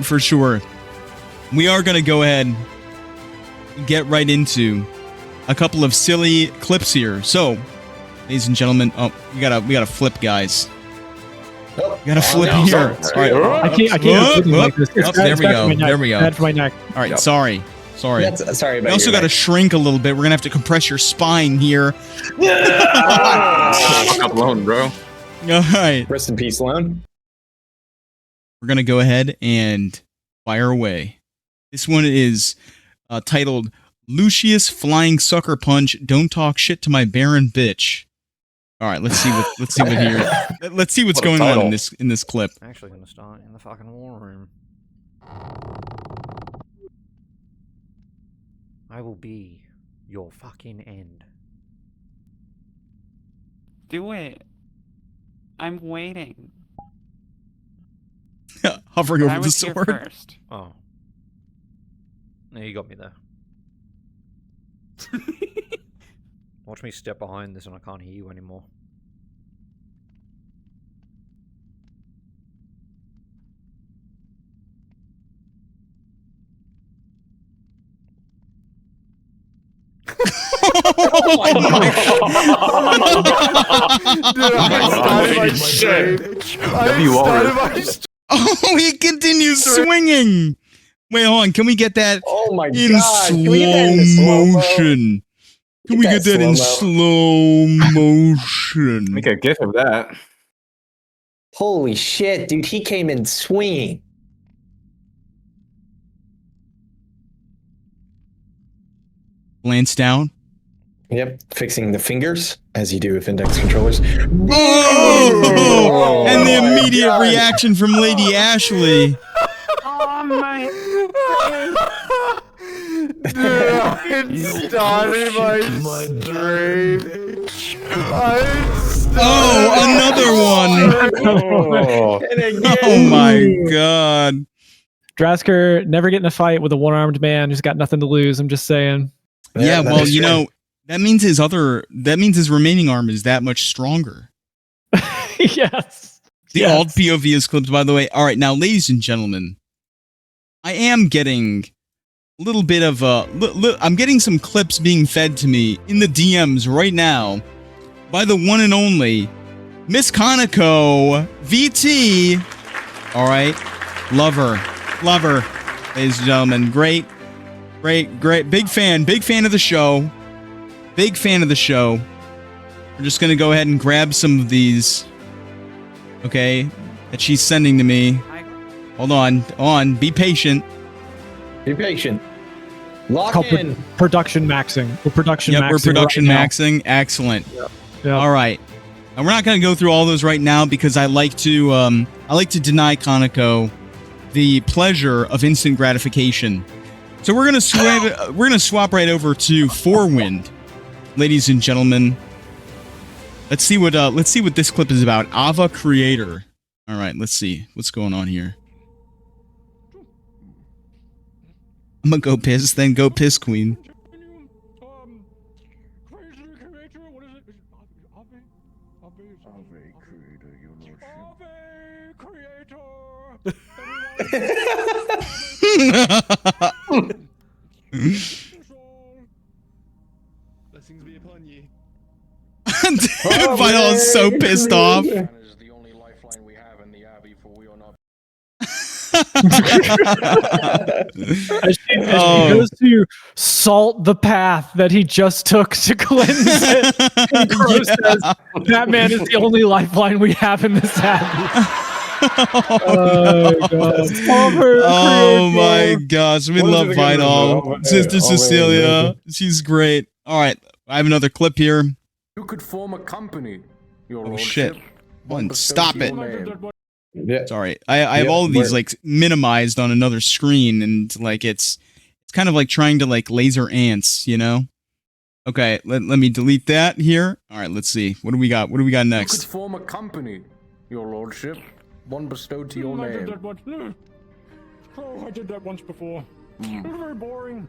Speaker 1: for sure. We are going to go ahead and get right into a couple of silly clips here. So, ladies and gentlemen, we gotta flip, guys. We gotta flip here.
Speaker 2: Sorry. I can't. Like this.
Speaker 1: There we go. There we go.
Speaker 2: Bad for my neck.
Speaker 1: All right. Sorry.
Speaker 3: Sorry about
Speaker 1: We also got to shrink a little bit. We're gonna have to compress your spine here.
Speaker 11: Fuck up, Lone, bro.
Speaker 1: All right.
Speaker 3: Rest in peace, Lone.
Speaker 1: We're gonna go ahead and fire away. This one is titled "Lucius Flying Sucker Punch. Don't talk shit to my barren bitch." All right, let's see what's going on in this clip.
Speaker 9: Actually gonna start in the fucking war room. I will be your fucking end.
Speaker 18: Do it. I'm waiting.
Speaker 1: Hovering
Speaker 18: I
Speaker 1: over the
Speaker 18: was here
Speaker 1: sword.
Speaker 18: first.
Speaker 9: Oh. No, you got me there. Watch me step behind this and I can't hear you anymore.
Speaker 12: Oh my god.
Speaker 1: Oh, he continues swinging. Wait, hold on. Can we get that in
Speaker 3: God.
Speaker 1: slow motion? Can we get that in slow motion?
Speaker 11: Make a gif of that.
Speaker 3: Holy shit, dude. He came in swinging.
Speaker 1: Glance down.
Speaker 3: Yep, fixing the fingers, as you do with index controllers.
Speaker 1: Oh! And the immediate reaction from Lady Ashley.
Speaker 18: Oh my.
Speaker 12: Dude, I started my stream.
Speaker 1: Another one. Oh my god.
Speaker 2: Drazker, never get in a fight with a one-armed man who's got nothing to lose. I'm just saying.
Speaker 1: Yeah, well, you know, that means his remaining arm is that much stronger.
Speaker 2: Yes.
Speaker 1: The alt POV is clipped, by the way. All right, now, ladies and gentlemen, I am getting a little bit of I'm getting some clips being fed to me in the DMs right now by the one and only Miss Conoco VT. All right, love her, ladies and gentlemen. Great, big fan of the show. Big fan of the show. We're just gonna go ahead and grab some of these, okay, that she's sending to me. Hold on. Be patient.
Speaker 3: Be patient. Lock
Speaker 2: Called
Speaker 3: in.
Speaker 2: production maxing. We're production
Speaker 1: Yep,
Speaker 2: maxing.
Speaker 1: we're production
Speaker 2: right now.
Speaker 1: maxing. Excellent.
Speaker 2: Yep.
Speaker 1: All right. And we're not going to go through all those right now because I like to deny Kaneko the pleasure of instant gratification. So we're going to swap right over to Fourwind, ladies and gentlemen. Let's see what this clip is about. Ava Creator. All right, let's see what's going on here. I'm gonna go piss, then go piss, Queen.
Speaker 10: Blessings be upon ye.
Speaker 1: Vital is so pissed off.
Speaker 2: As she goes to salt the path that he just took to cleanse it, and Crow says, "That man is the only lifeline we have in this abbey."
Speaker 1: Oh my gosh, we love Vital. Sister Cecilia, she's great. All right, I have another clip here.
Speaker 16: You could form a company, your
Speaker 1: Oh shit! One, stop it.
Speaker 3: Yeah.
Speaker 1: Sorry, I have all of these like minimized on another screen, and like it's kind of like trying to like laser ants, you know? Okay, let me delete that here. All right, let's see. What do we got? What do we got next?
Speaker 16: You could form a company, your lordship. One bestowed to your
Speaker 10: I did
Speaker 16: name.
Speaker 10: that once. Oh, I did that once before. It was very boring.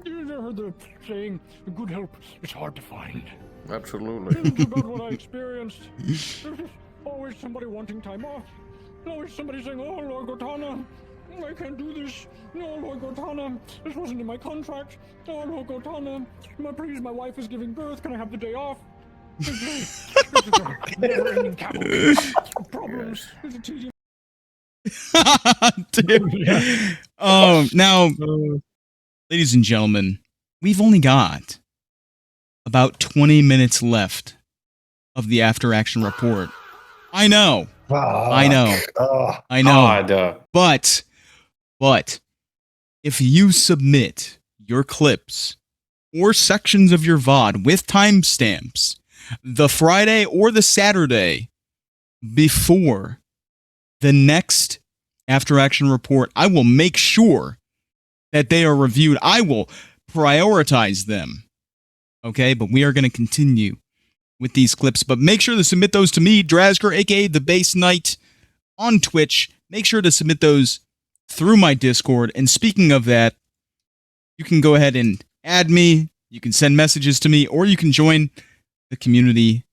Speaker 10: You never heard the saying, good help is hard to find.
Speaker 16: Absolutely.
Speaker 10: It's about what I experienced. There's just always somebody wanting time off. Always somebody saying, oh, Lord Gotana, I can't do this. No, Lord Gotana, this wasn't in my contract. Oh, Lord Gotana, please, my wife is giving birth. Can I have the day off? Never-ending cavalry of problems. It's a tedium.
Speaker 1: Dude. Now, ladies and gentlemen, we've only got about 20 minutes left of the after action report. I know. I know. I know. But if you submit your clips or sections of your VOD with timestamps the Friday or the Saturday before the next after action report, I will make sure that they are reviewed. I will prioritize them. Okay, but we are going to continue with these clips, but make sure to submit those to me, Drazger, aka the Base Knight, on Twitch. Make sure to submit those through my Discord. And speaking of that, you can go ahead and add me, you can send messages to me, or you can join the community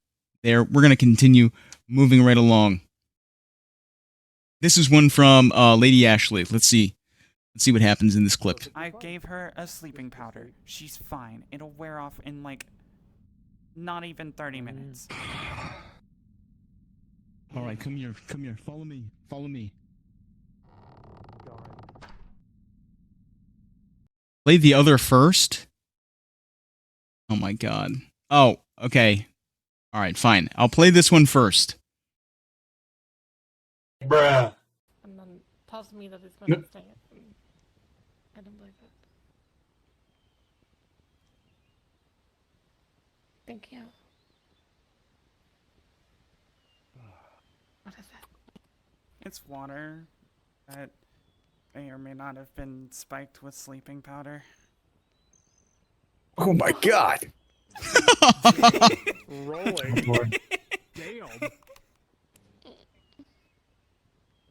Speaker 1: there. We're going to continue moving right along. This is one from Lady Ashley. Let's see what happens in this clip.
Speaker 18: I gave her a sleeping powder. She's fine. It'll wear off in like not even 30 minutes.
Speaker 7: All right, come here. Follow me.
Speaker 1: Play the other first? Oh my god. Oh, okay. All right, fine. I'll play this one first.
Speaker 19: Bruh.
Speaker 20: And then tells me that it's going to stay. I don't believe it. Thank you. What is it?
Speaker 18: It's water that may or may not have been spiked with sleeping powder.
Speaker 3: Oh my god.
Speaker 10: Rolling. Damn.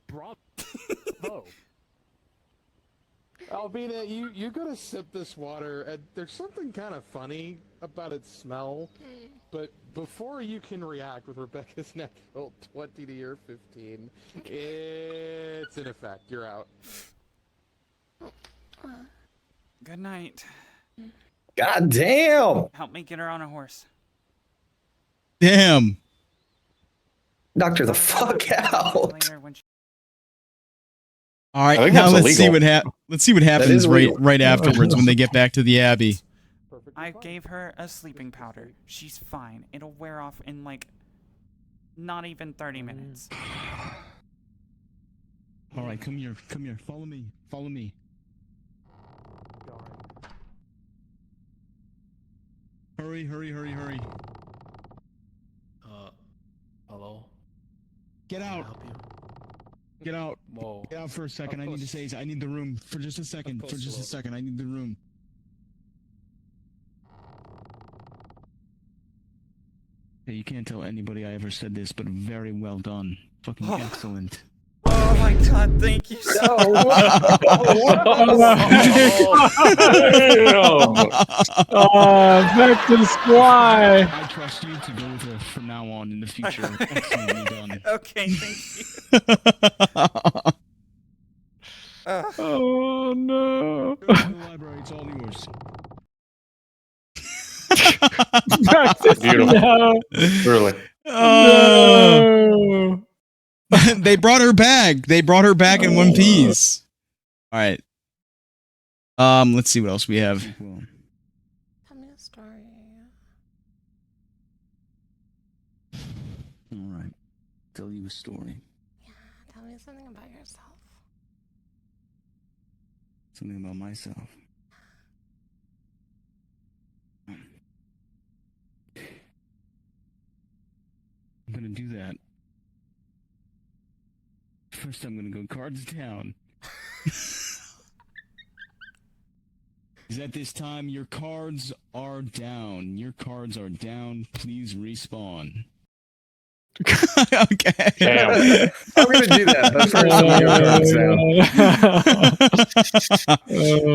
Speaker 10: Bravo.
Speaker 12: Albina, you gotta sip this water, and there's something kind of funny about its smell, but before you can react with Rebecca's neck filled 20 to your 15, it's in effect. You're out.
Speaker 18: Good night.
Speaker 3: God damn!
Speaker 18: Help me get her on a horse.
Speaker 1: Damn.
Speaker 3: Knocked her the fuck out.
Speaker 1: All right,
Speaker 3: I think
Speaker 1: now
Speaker 3: that's
Speaker 1: let's see
Speaker 3: illegal.
Speaker 1: what happens
Speaker 3: is illegal.
Speaker 1: right afterwards when they get back to the Abbey.
Speaker 18: I gave her a sleeping powder. She's fine. It'll wear off in like not even 30 minutes.
Speaker 7: All right, come here. Follow me. Hurry.
Speaker 8: Hello?
Speaker 7: Get out.
Speaker 8: Help you?
Speaker 7: Get out.
Speaker 8: Whoa.
Speaker 7: Get out for a second. I need to say, I need the room for just a second. I need the room. Okay, you can't tell anybody I ever said this, but very well done. Fucking excellent.
Speaker 18: Oh my god, thank you so
Speaker 2: Vector's fly.
Speaker 7: I trust you to go with her from now on in the future. Excellently done.
Speaker 18: Okay, thank you.
Speaker 2: Oh no.
Speaker 7: Go to the library, it's all yours.
Speaker 4: Beautiful.
Speaker 2: No.
Speaker 4: Truly.
Speaker 2: No.
Speaker 1: They brought her back. They brought her back in one piece. All right. Let's see what else we have.
Speaker 20: Tell me a story.
Speaker 7: All right. Tell you a story.
Speaker 20: Yeah, tell me something about yourself.
Speaker 7: Something about myself. I'm gonna do that. First, I'm gonna go cards down. Is at this time, your cards are down. Your cards are down. Please respawn.
Speaker 1: Okay.
Speaker 3: Damn. I'm gonna do that, but first I'm gonna cards down.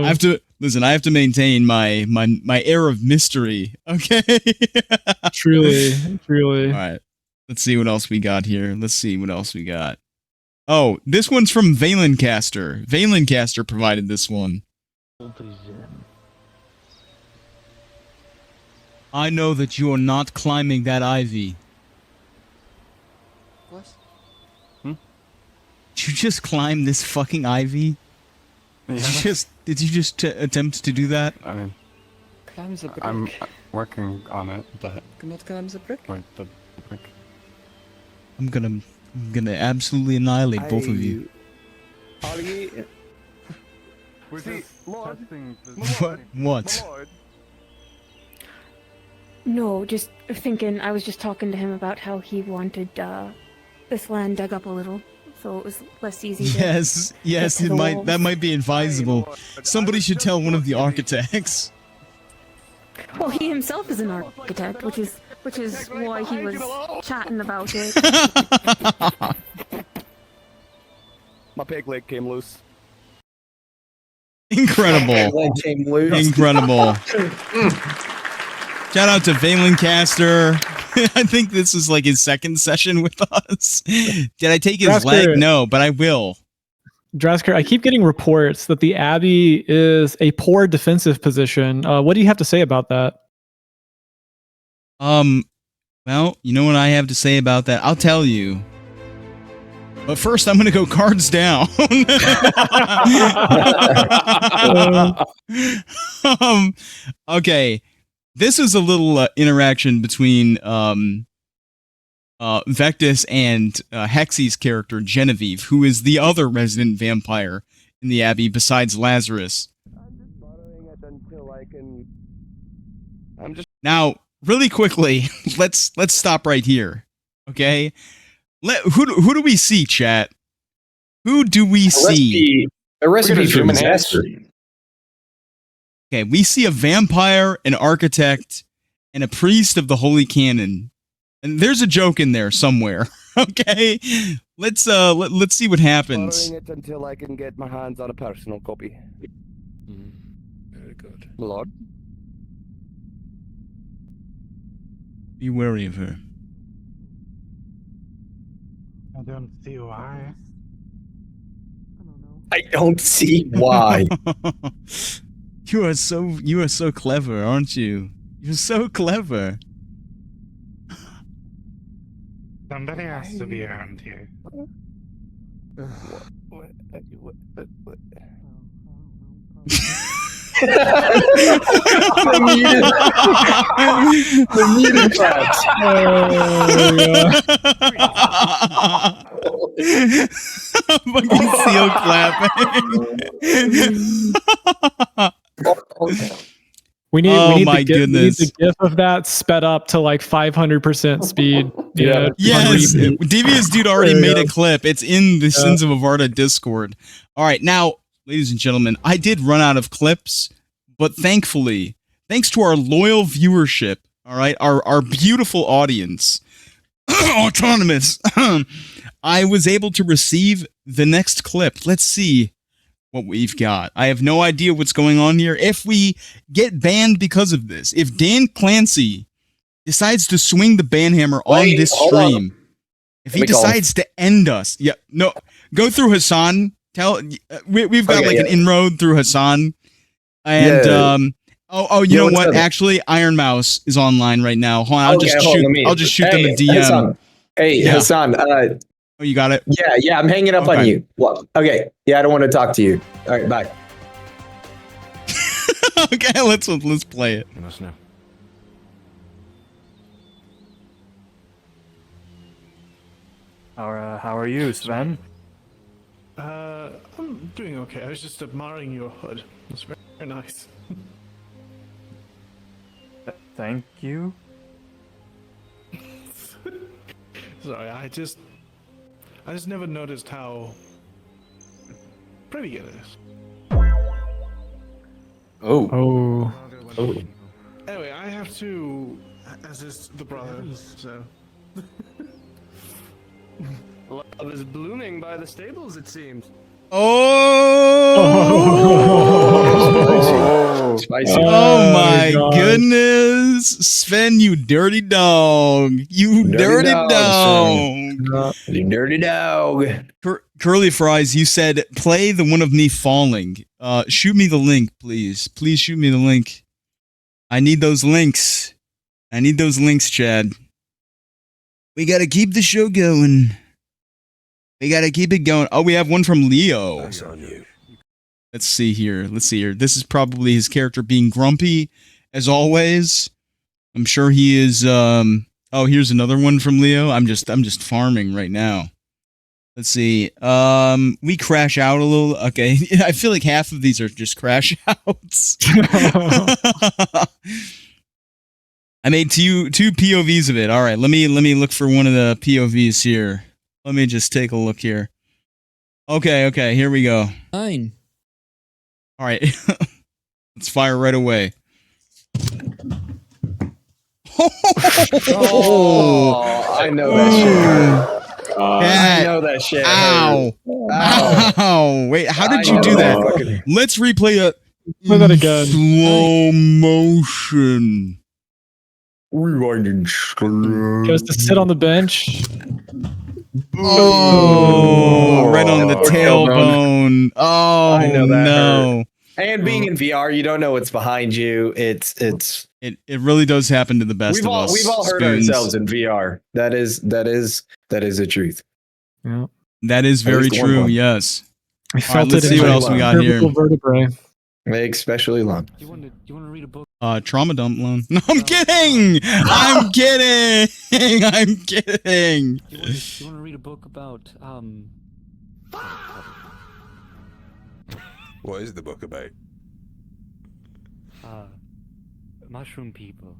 Speaker 1: I have to listen. I have to maintain my air of mystery. Okay.
Speaker 2: Truly.
Speaker 1: All right. Let's see what else we got here. Oh, this one's from Valencaster. Valencaster provided this one. I know that you are not climbing that ivy.
Speaker 5: What?
Speaker 1: Did you just climb this fucking ivy?
Speaker 19: Yeah.
Speaker 1: Did you just attempt to do that?
Speaker 19: I mean,
Speaker 5: Climb the brick.
Speaker 19: I'm working on it, but
Speaker 5: Cannot climb the brick?
Speaker 19: wait, the brick.
Speaker 1: I'm gonna absolutely annihilate both of you.
Speaker 19: We're just testing
Speaker 1: What?
Speaker 21: No, just thinking. I was just talking to him about how he wanted this land dug up a little, so it was less easy.
Speaker 1: Yes,
Speaker 21: to the walls.
Speaker 1: that might be advisable. Somebody should tell one of the architects.
Speaker 21: Well, he himself is an architect, which is why he was chatting about it.
Speaker 22: My pig leg came loose.
Speaker 1: Incredible. Incredible. Shout out to Valencaster. I think this is like his second session with us. Did I take his
Speaker 2: Drasker.
Speaker 1: leg? No, but I will.
Speaker 2: Drasker, I keep getting reports that the Abbey is a poor defensive position. What do you have to say about that?
Speaker 1: Well, you know what I have to say about that? I'll tell you. But first, I'm going to go cards down. Okay. This is a little interaction between Vectus and Hexy's character, Genevieve, who is the other resident vampire in the Abbey besides Lazarus. Now, really quickly, let's stop right here. Okay? Who do we see, chat? Who do we see?
Speaker 3: A recipe for disaster.
Speaker 1: Okay, we see a vampire, an architect, and a priest of the Holy Canon. And there's a joke in there somewhere. Okay? Let's see what happens.
Speaker 22: Following it until I can get my hands on a personal copy.
Speaker 8: Very good.
Speaker 22: Lord.
Speaker 1: Be wary of her.
Speaker 23: I don't see why.
Speaker 3: I don't see why.
Speaker 1: You are so clever, aren't you? You're so clever.
Speaker 23: Somebody has to be around here.
Speaker 3: The muted claps.
Speaker 1: Fucking seal clapping.
Speaker 2: We need
Speaker 1: Oh
Speaker 2: we need
Speaker 1: my
Speaker 2: we need the
Speaker 1: goodness.
Speaker 2: gif of that sped up to like 500% speed.
Speaker 3: Yeah.
Speaker 1: Yes, Devious Dude already
Speaker 2: There you
Speaker 1: made a
Speaker 2: go.
Speaker 1: clip. It's in the Sins of Avarta Discord. All right, now, ladies and gentlemen, I did run out of clips, but thankfully, thanks to our loyal viewership, all right, our beautiful audience, autonomous, I was able to receive the next clip. Let's see what we've got. I have no idea what's going on here. If we get banned because of this, if Dan Clancy decides to swing the ban hammer on this stream, if he decides to end us, go through Hassan. We've got an inroad through Hassan, and you know what? Actually, Iron Mouse is online right now. Hold on, I'll just shoot them a DM.
Speaker 3: Hassan. Hey, Hassan.
Speaker 1: Oh, you got it?
Speaker 3: Yeah, I'm hanging up on you. Well, okay. Yeah, I don't want to talk to you. All right, bye.
Speaker 1: Okay, let's play it.
Speaker 8: You must know.
Speaker 6: How are you, Sven?
Speaker 10: I'm doing okay. I was just admiring your hood. It's very, very nice.
Speaker 6: Thank you.
Speaker 10: Sorry, I just never noticed how pretty it is.
Speaker 6: Oh.
Speaker 10: Anyway, I have to, as is the brother, so.
Speaker 22: Love is blooming by the stables, it seems.
Speaker 1: Oh!
Speaker 3: Spicy.
Speaker 1: Oh my
Speaker 2: God.
Speaker 1: goodness, Sven, you dirty dog! You dirty dog!
Speaker 3: You dirty dog!
Speaker 1: Curly Fries, you said play the one of me falling. Shoot me the link, please. Please shoot me the link. I need those links. I need those links, Chad. We gotta keep the show going. We gotta keep it going. Oh, we have one from Leo.
Speaker 8: That's on you.
Speaker 1: Let's see here. This is probably his character being grumpy, as always. I'm sure he is. Oh, here's another one from Leo. I'm just farming right now. Let's see. We crash out a little. Okay, I feel like half of these are just crash outs. I made two POVs of it. All right, let me look for one of the POVs here. Let me just take a look here. Okay, here we go.
Speaker 14: Fine.
Speaker 1: All right, let's fire right away.
Speaker 3: Oh, I know that shit hurt. I know that shit hurt.
Speaker 1: Ow. Wait, how did you do that? Let's replay it.
Speaker 2: Play that again.
Speaker 1: Slow motion.
Speaker 2: Goes to sit on the bench.
Speaker 1: Oh, right on the tailbone. Oh,
Speaker 3: I know that
Speaker 1: no.
Speaker 3: hurt. And being in VR, you don't know what's behind you. It
Speaker 1: really does happen to the best of us.
Speaker 3: We've all hurt
Speaker 1: Spoons.
Speaker 3: ourselves in VR. That is the truth.
Speaker 2: Yeah.
Speaker 1: That is very true. Yes.
Speaker 2: I felt
Speaker 1: let's
Speaker 2: it
Speaker 1: see
Speaker 2: in
Speaker 1: what
Speaker 2: my
Speaker 1: else we got here.
Speaker 2: cervical vertebrae.
Speaker 3: Especially long.
Speaker 8: You want to read a book?
Speaker 1: Trauma dump loan. No, I'm kidding. I'm kidding. I'm kidding.
Speaker 8: You want to read a book about
Speaker 13: What is the book about?
Speaker 6: mushroom people.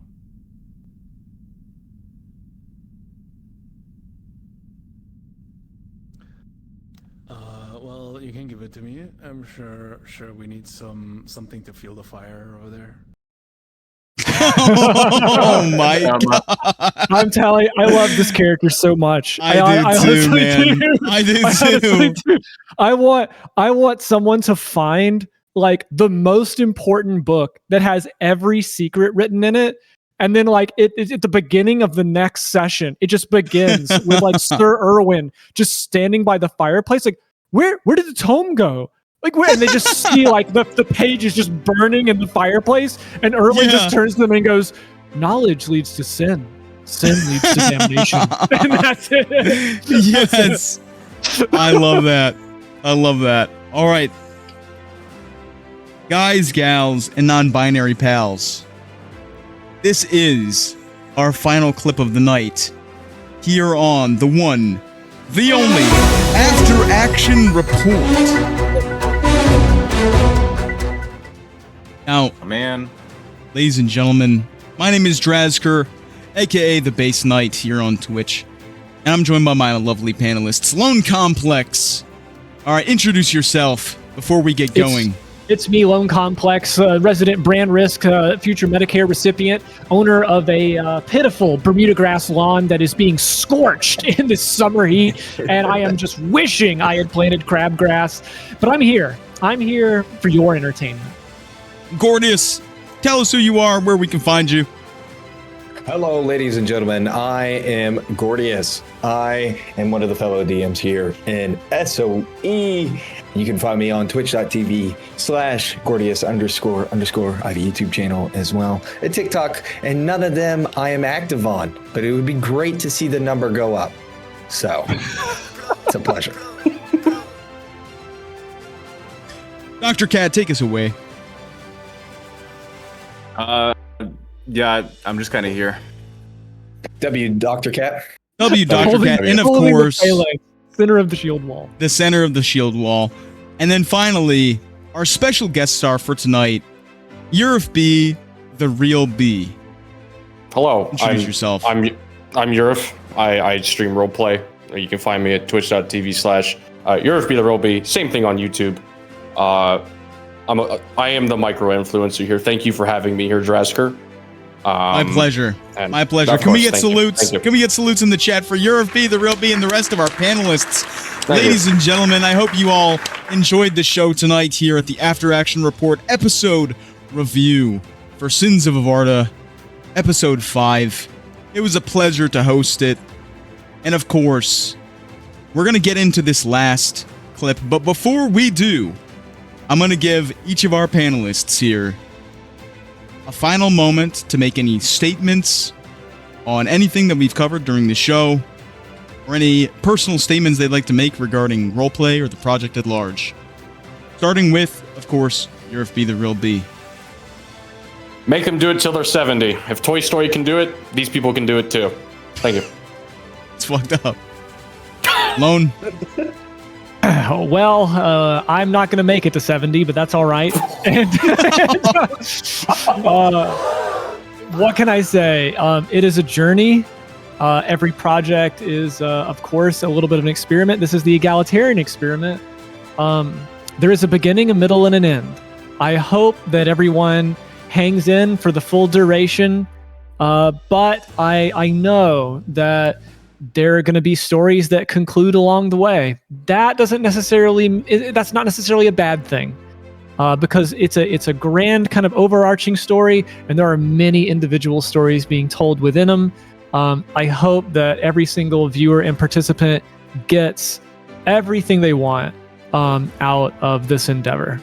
Speaker 15: Well, you can give it to me. I'm sure we need something to fuel the fire over there.
Speaker 1: Oh my god!
Speaker 2: I'm telling you, I love this character so much.
Speaker 1: I do too, man. I do too.
Speaker 2: I want someone to find like the most important book that has every secret written in it. And then like it's at the beginning of the next session, it just begins with like Sir Irwin just standing by the fireplace. Like, where did the tome go? Like, where? And they just see like the page is just burning in the fireplace. And Irwin just turns to them and goes, "Knowledge leads to sin. Sin leads to damnation." And that's it.
Speaker 1: Yes. I love that. I love that. All right. Guys, gals, and non-binary pals. This is our final clip of the night here on the one, the only After Action Report. Now,
Speaker 11: man,
Speaker 1: ladies and gentlemen, my name is Drazker, aka the Base Knight here on Twitch, and I'm joined by my lovely panelists, Lone Complex. All right, introduce yourself before we get going.
Speaker 2: It's me, Lone Complex, resident brand risk, future Medicare recipient, owner of a pitiful Bermuda grass lawn that is being scorched in this summer heat, and I am just wishing I had planted crabgrass. But I'm here. I'm here for your entertainment.
Speaker 1: Gordius, tell us who you are, where we can find you.
Speaker 3: Hello, ladies and gentlemen. I am Gordius. I am one of the fellow DMs here in SOE. You can find me on twitch.tv/Gordius___. I have a YouTube channel as well, a TikTok, and none of them I am active on, but it would be great to see the number go up. So, it's a pleasure.
Speaker 1: Dr. Cat, take us away.
Speaker 11: Yeah, I'm just kind of here.
Speaker 3: Dr. Cat.
Speaker 1: Dr. Cat, and of course,
Speaker 2: center of the shield wall.
Speaker 1: The center of the shield wall. And then finally, our special guest star for tonight, Yurif B, the real B.
Speaker 4: Hello.
Speaker 1: Introduce yourself.
Speaker 4: I'm Yurif. I stream roleplay. You can find me at twitch.tv/Yurif B, the real B. Same thing on YouTube. I am the micro influencer here. Thank you for having me here, Drasker.
Speaker 1: My pleasure. My pleasure.
Speaker 4: Of
Speaker 1: Can we
Speaker 4: course,
Speaker 1: get
Speaker 4: thank you.
Speaker 1: salutes?
Speaker 4: Thank you.
Speaker 1: Can we get salutes in the chat for Yurif B, the real B, and the rest of our panelists? Ladies and gentlemen, I hope you all enjoyed the show tonight here at the After Action Report episode review for Sins of Avarta, episode 5. It was a pleasure to host it. And of course, we're going to get into this last clip. But before we do, I'm going to give each of our panelists here a final moment to make any statements on anything that we've covered during the show, or any personal statements they'd like to make regarding roleplay or the project at large. Starting with, of course, Yurif B, the real B.
Speaker 4: Make them do it till they're 70. If Toy Story can do it, these people can do it too. Thank you.
Speaker 1: It's fucked up. Lone.
Speaker 2: Well, I'm not going to make it to 70, but that's all right. What can I say? It is a journey. Every project is, of course, a little bit of an experiment. This is the egalitarian experiment. There is a beginning, a middle, and an end. I hope that everyone hangs in for the full duration, but I know that there are going to be stories that conclude along the way. That's not necessarily a bad thing, because it's a grand kind of overarching story, and there are many individual stories being told within them. I hope that every single viewer and participant gets everything they want out of this endeavor.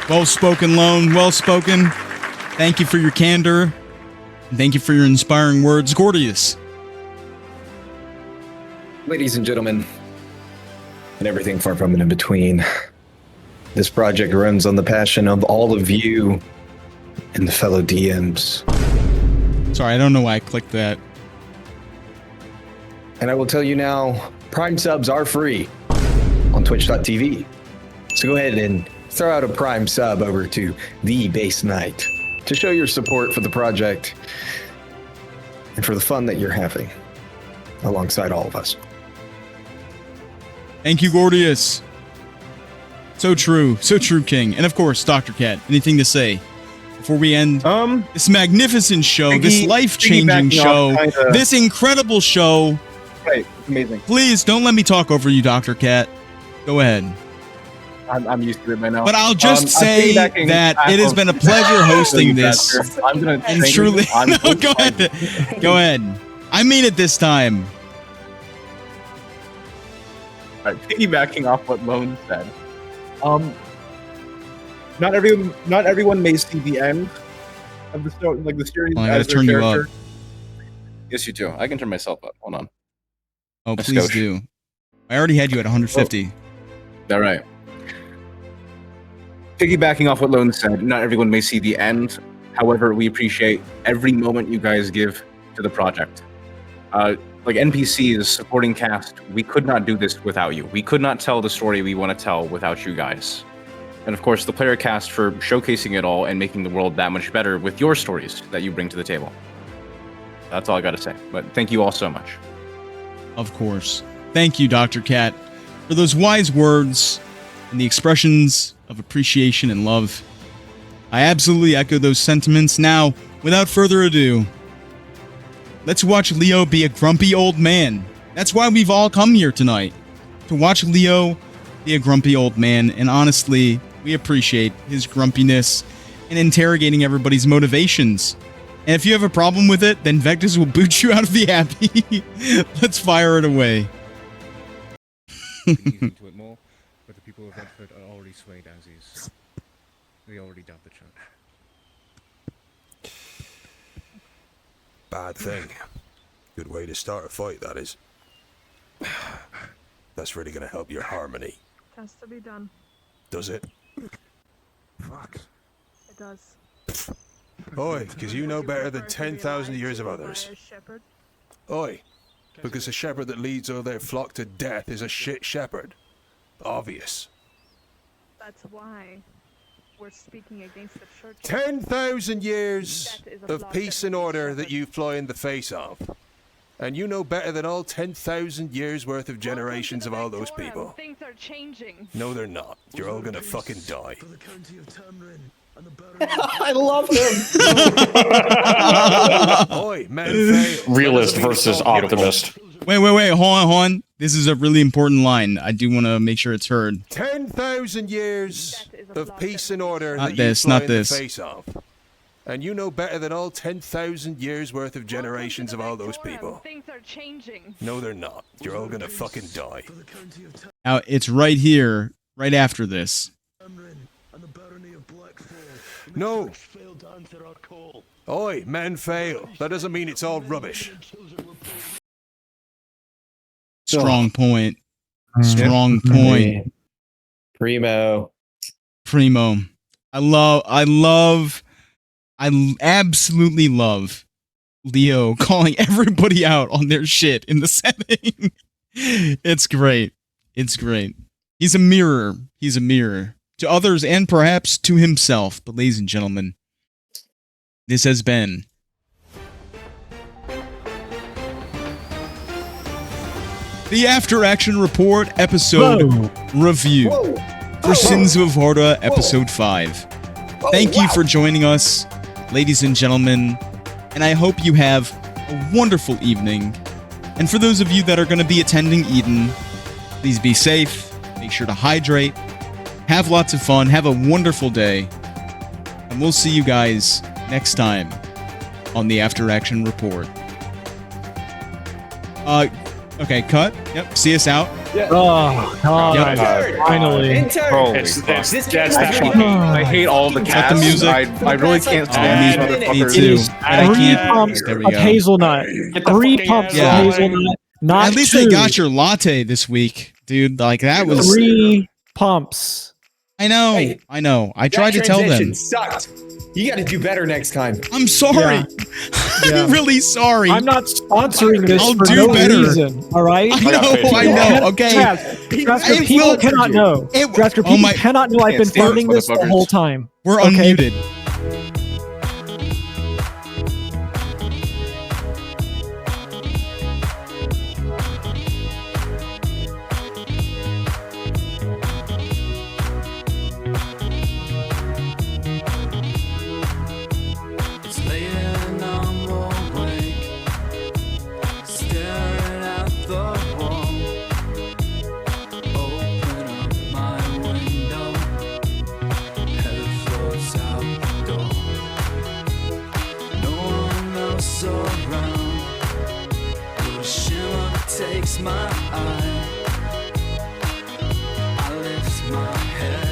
Speaker 1: Well spoken, Lone. Well spoken. Thank you for your candor. Thank you for your inspiring words, Gordius.
Speaker 3: Ladies and gentlemen, and everything far from and in between, this project runs on the passion of all of you and the fellow DMs.
Speaker 1: Sorry, I don't know why I clicked that.
Speaker 3: And I will tell you now, Prime subs are free on twitch.tv. So go ahead and throw out a Prime sub over to The Base Knight to show your support for the project and for the fun that you're having alongside all of us.
Speaker 1: Thank you, Gordius. So true, King. And of course, Dr. Cat, anything to say before we end this magnificent show, this life-changing show, this incredible show?
Speaker 11: Right, amazing.
Speaker 1: Please don't let me talk over you, Dr. Cat. Go ahead.
Speaker 11: I'm used to it by now.
Speaker 1: But I'll just say that it has been a pleasure hosting this.
Speaker 11: I'm gonna
Speaker 1: and truly, no, go ahead. Go ahead. I mean it this time.
Speaker 11: Right, piggybacking off what Lone said. Not everyone may see the end of the story, like the series.
Speaker 1: Well, I gotta turn you up.
Speaker 11: Yes, you do. I can turn myself up. Hold on.
Speaker 1: Oh, please do. I already had you at 150.
Speaker 11: All right. Piggybacking off what Lone said, not everyone may see the end. However, we appreciate every moment you guys give to the project. like NPCs, supporting cast, we could not do this without you. We could not tell the story we want to tell without you guys. And of course, the player cast for showcasing it all and making the world that much better with your stories that you bring to the table. That's all I got to say. But thank you all so much.
Speaker 1: Of course. Thank you, Dr. Cat, for those wise words and the expressions of appreciation and love. I absolutely echo those sentiments. Now, without further ado, let's watch Leo be a grumpy old man. That's why we've all come here tonight. To watch Leo be a grumpy old man. And honestly, we appreciate his grumpiness and interrogating everybody's motivations. And if you have a problem with it, then Vectus will boot you out of the Abbey. Let's fire it away.
Speaker 9: Into it more, but the people of Redford are already swayed as is. They already dubbed the church.
Speaker 13: Bad thing. Good way to start a fight, that is. That's really gonna help your harmony.
Speaker 17: Has to be done.
Speaker 13: Does it? Fuck.
Speaker 17: It does.
Speaker 13: Oi, because you know better than 10,000 years of others. Oi, because a shepherd that leads all their flock to death is a shit shepherd. Obvious.
Speaker 17: That's why we're speaking against the church.
Speaker 13: 10,000 years of peace and order that you fly in the face of. And you know better than all 10,000 years worth of generations of all those people.
Speaker 17: Things are changing.
Speaker 13: No, they're not. You're all gonna fucking die.
Speaker 3: I love him.
Speaker 13: Oi, man, fail.
Speaker 4: Realist versus optimist.
Speaker 1: Wait. Hold on. This is a really important line. I do want to make sure it's heard.
Speaker 13: 10,000 years of peace and order
Speaker 1: Not
Speaker 13: that
Speaker 1: this,
Speaker 13: you fly
Speaker 1: not
Speaker 13: in
Speaker 1: this.
Speaker 13: the face of. And you know better than all 10,000 years worth of generations of all those people.
Speaker 17: Things are changing.
Speaker 13: No, they're not. You're all gonna fucking die.
Speaker 1: Now, it's right here, right after this.
Speaker 13: No. Oi, men fail. That doesn't mean it's all rubbish.
Speaker 1: Strong point. Strong point.
Speaker 3: Primo.
Speaker 1: I absolutely love Leo calling everybody out on their shit in the setting. It's great. He's a mirror to others and perhaps to himself. But ladies and gentlemen, this has been the After Action Report episode review for Sins of Horda episode 5. Thank you for joining us, ladies and gentlemen, and I hope you have a wonderful evening. And for those of you that are going to be attending Eden, please be safe, make sure to hydrate, have lots of fun, have a wonderful day, and we'll see you guys next time on the After Action Report. Okay, cut. Yep, see us out.
Speaker 2: Yeah. Oh, God. Finally.
Speaker 11: I hate all the cats.
Speaker 1: the music.
Speaker 11: I really can't stand these motherfuckers.
Speaker 1: Me too. And I can't.
Speaker 2: Pumps
Speaker 1: There we
Speaker 2: of
Speaker 1: go.
Speaker 2: hazelnut. 3 pumps of hazelnut. Not
Speaker 1: At least
Speaker 2: 2.
Speaker 1: they got your latte this week, dude. Like that was
Speaker 2: 3 pumps.
Speaker 1: I know.
Speaker 3: Hey,
Speaker 1: I tried to tell them.
Speaker 3: Sucked. You got to do better next time.
Speaker 1: I'm sorry. I'm really sorry.
Speaker 2: I'm not sponsoring this
Speaker 1: I'll
Speaker 2: for
Speaker 1: do
Speaker 2: no
Speaker 1: better.
Speaker 2: reason. All right.
Speaker 1: I know. Okay.
Speaker 2: Drasker, people cannot know. Drasker, people cannot know I've been funding this the whole time.
Speaker 1: We're
Speaker 2: okay?
Speaker 1: unmuted.
Speaker 24: It's late and I'm awake, staring at the wall. Open up my window, head floats out the door. No one else around, a shimmer takes my eye. I lift my head.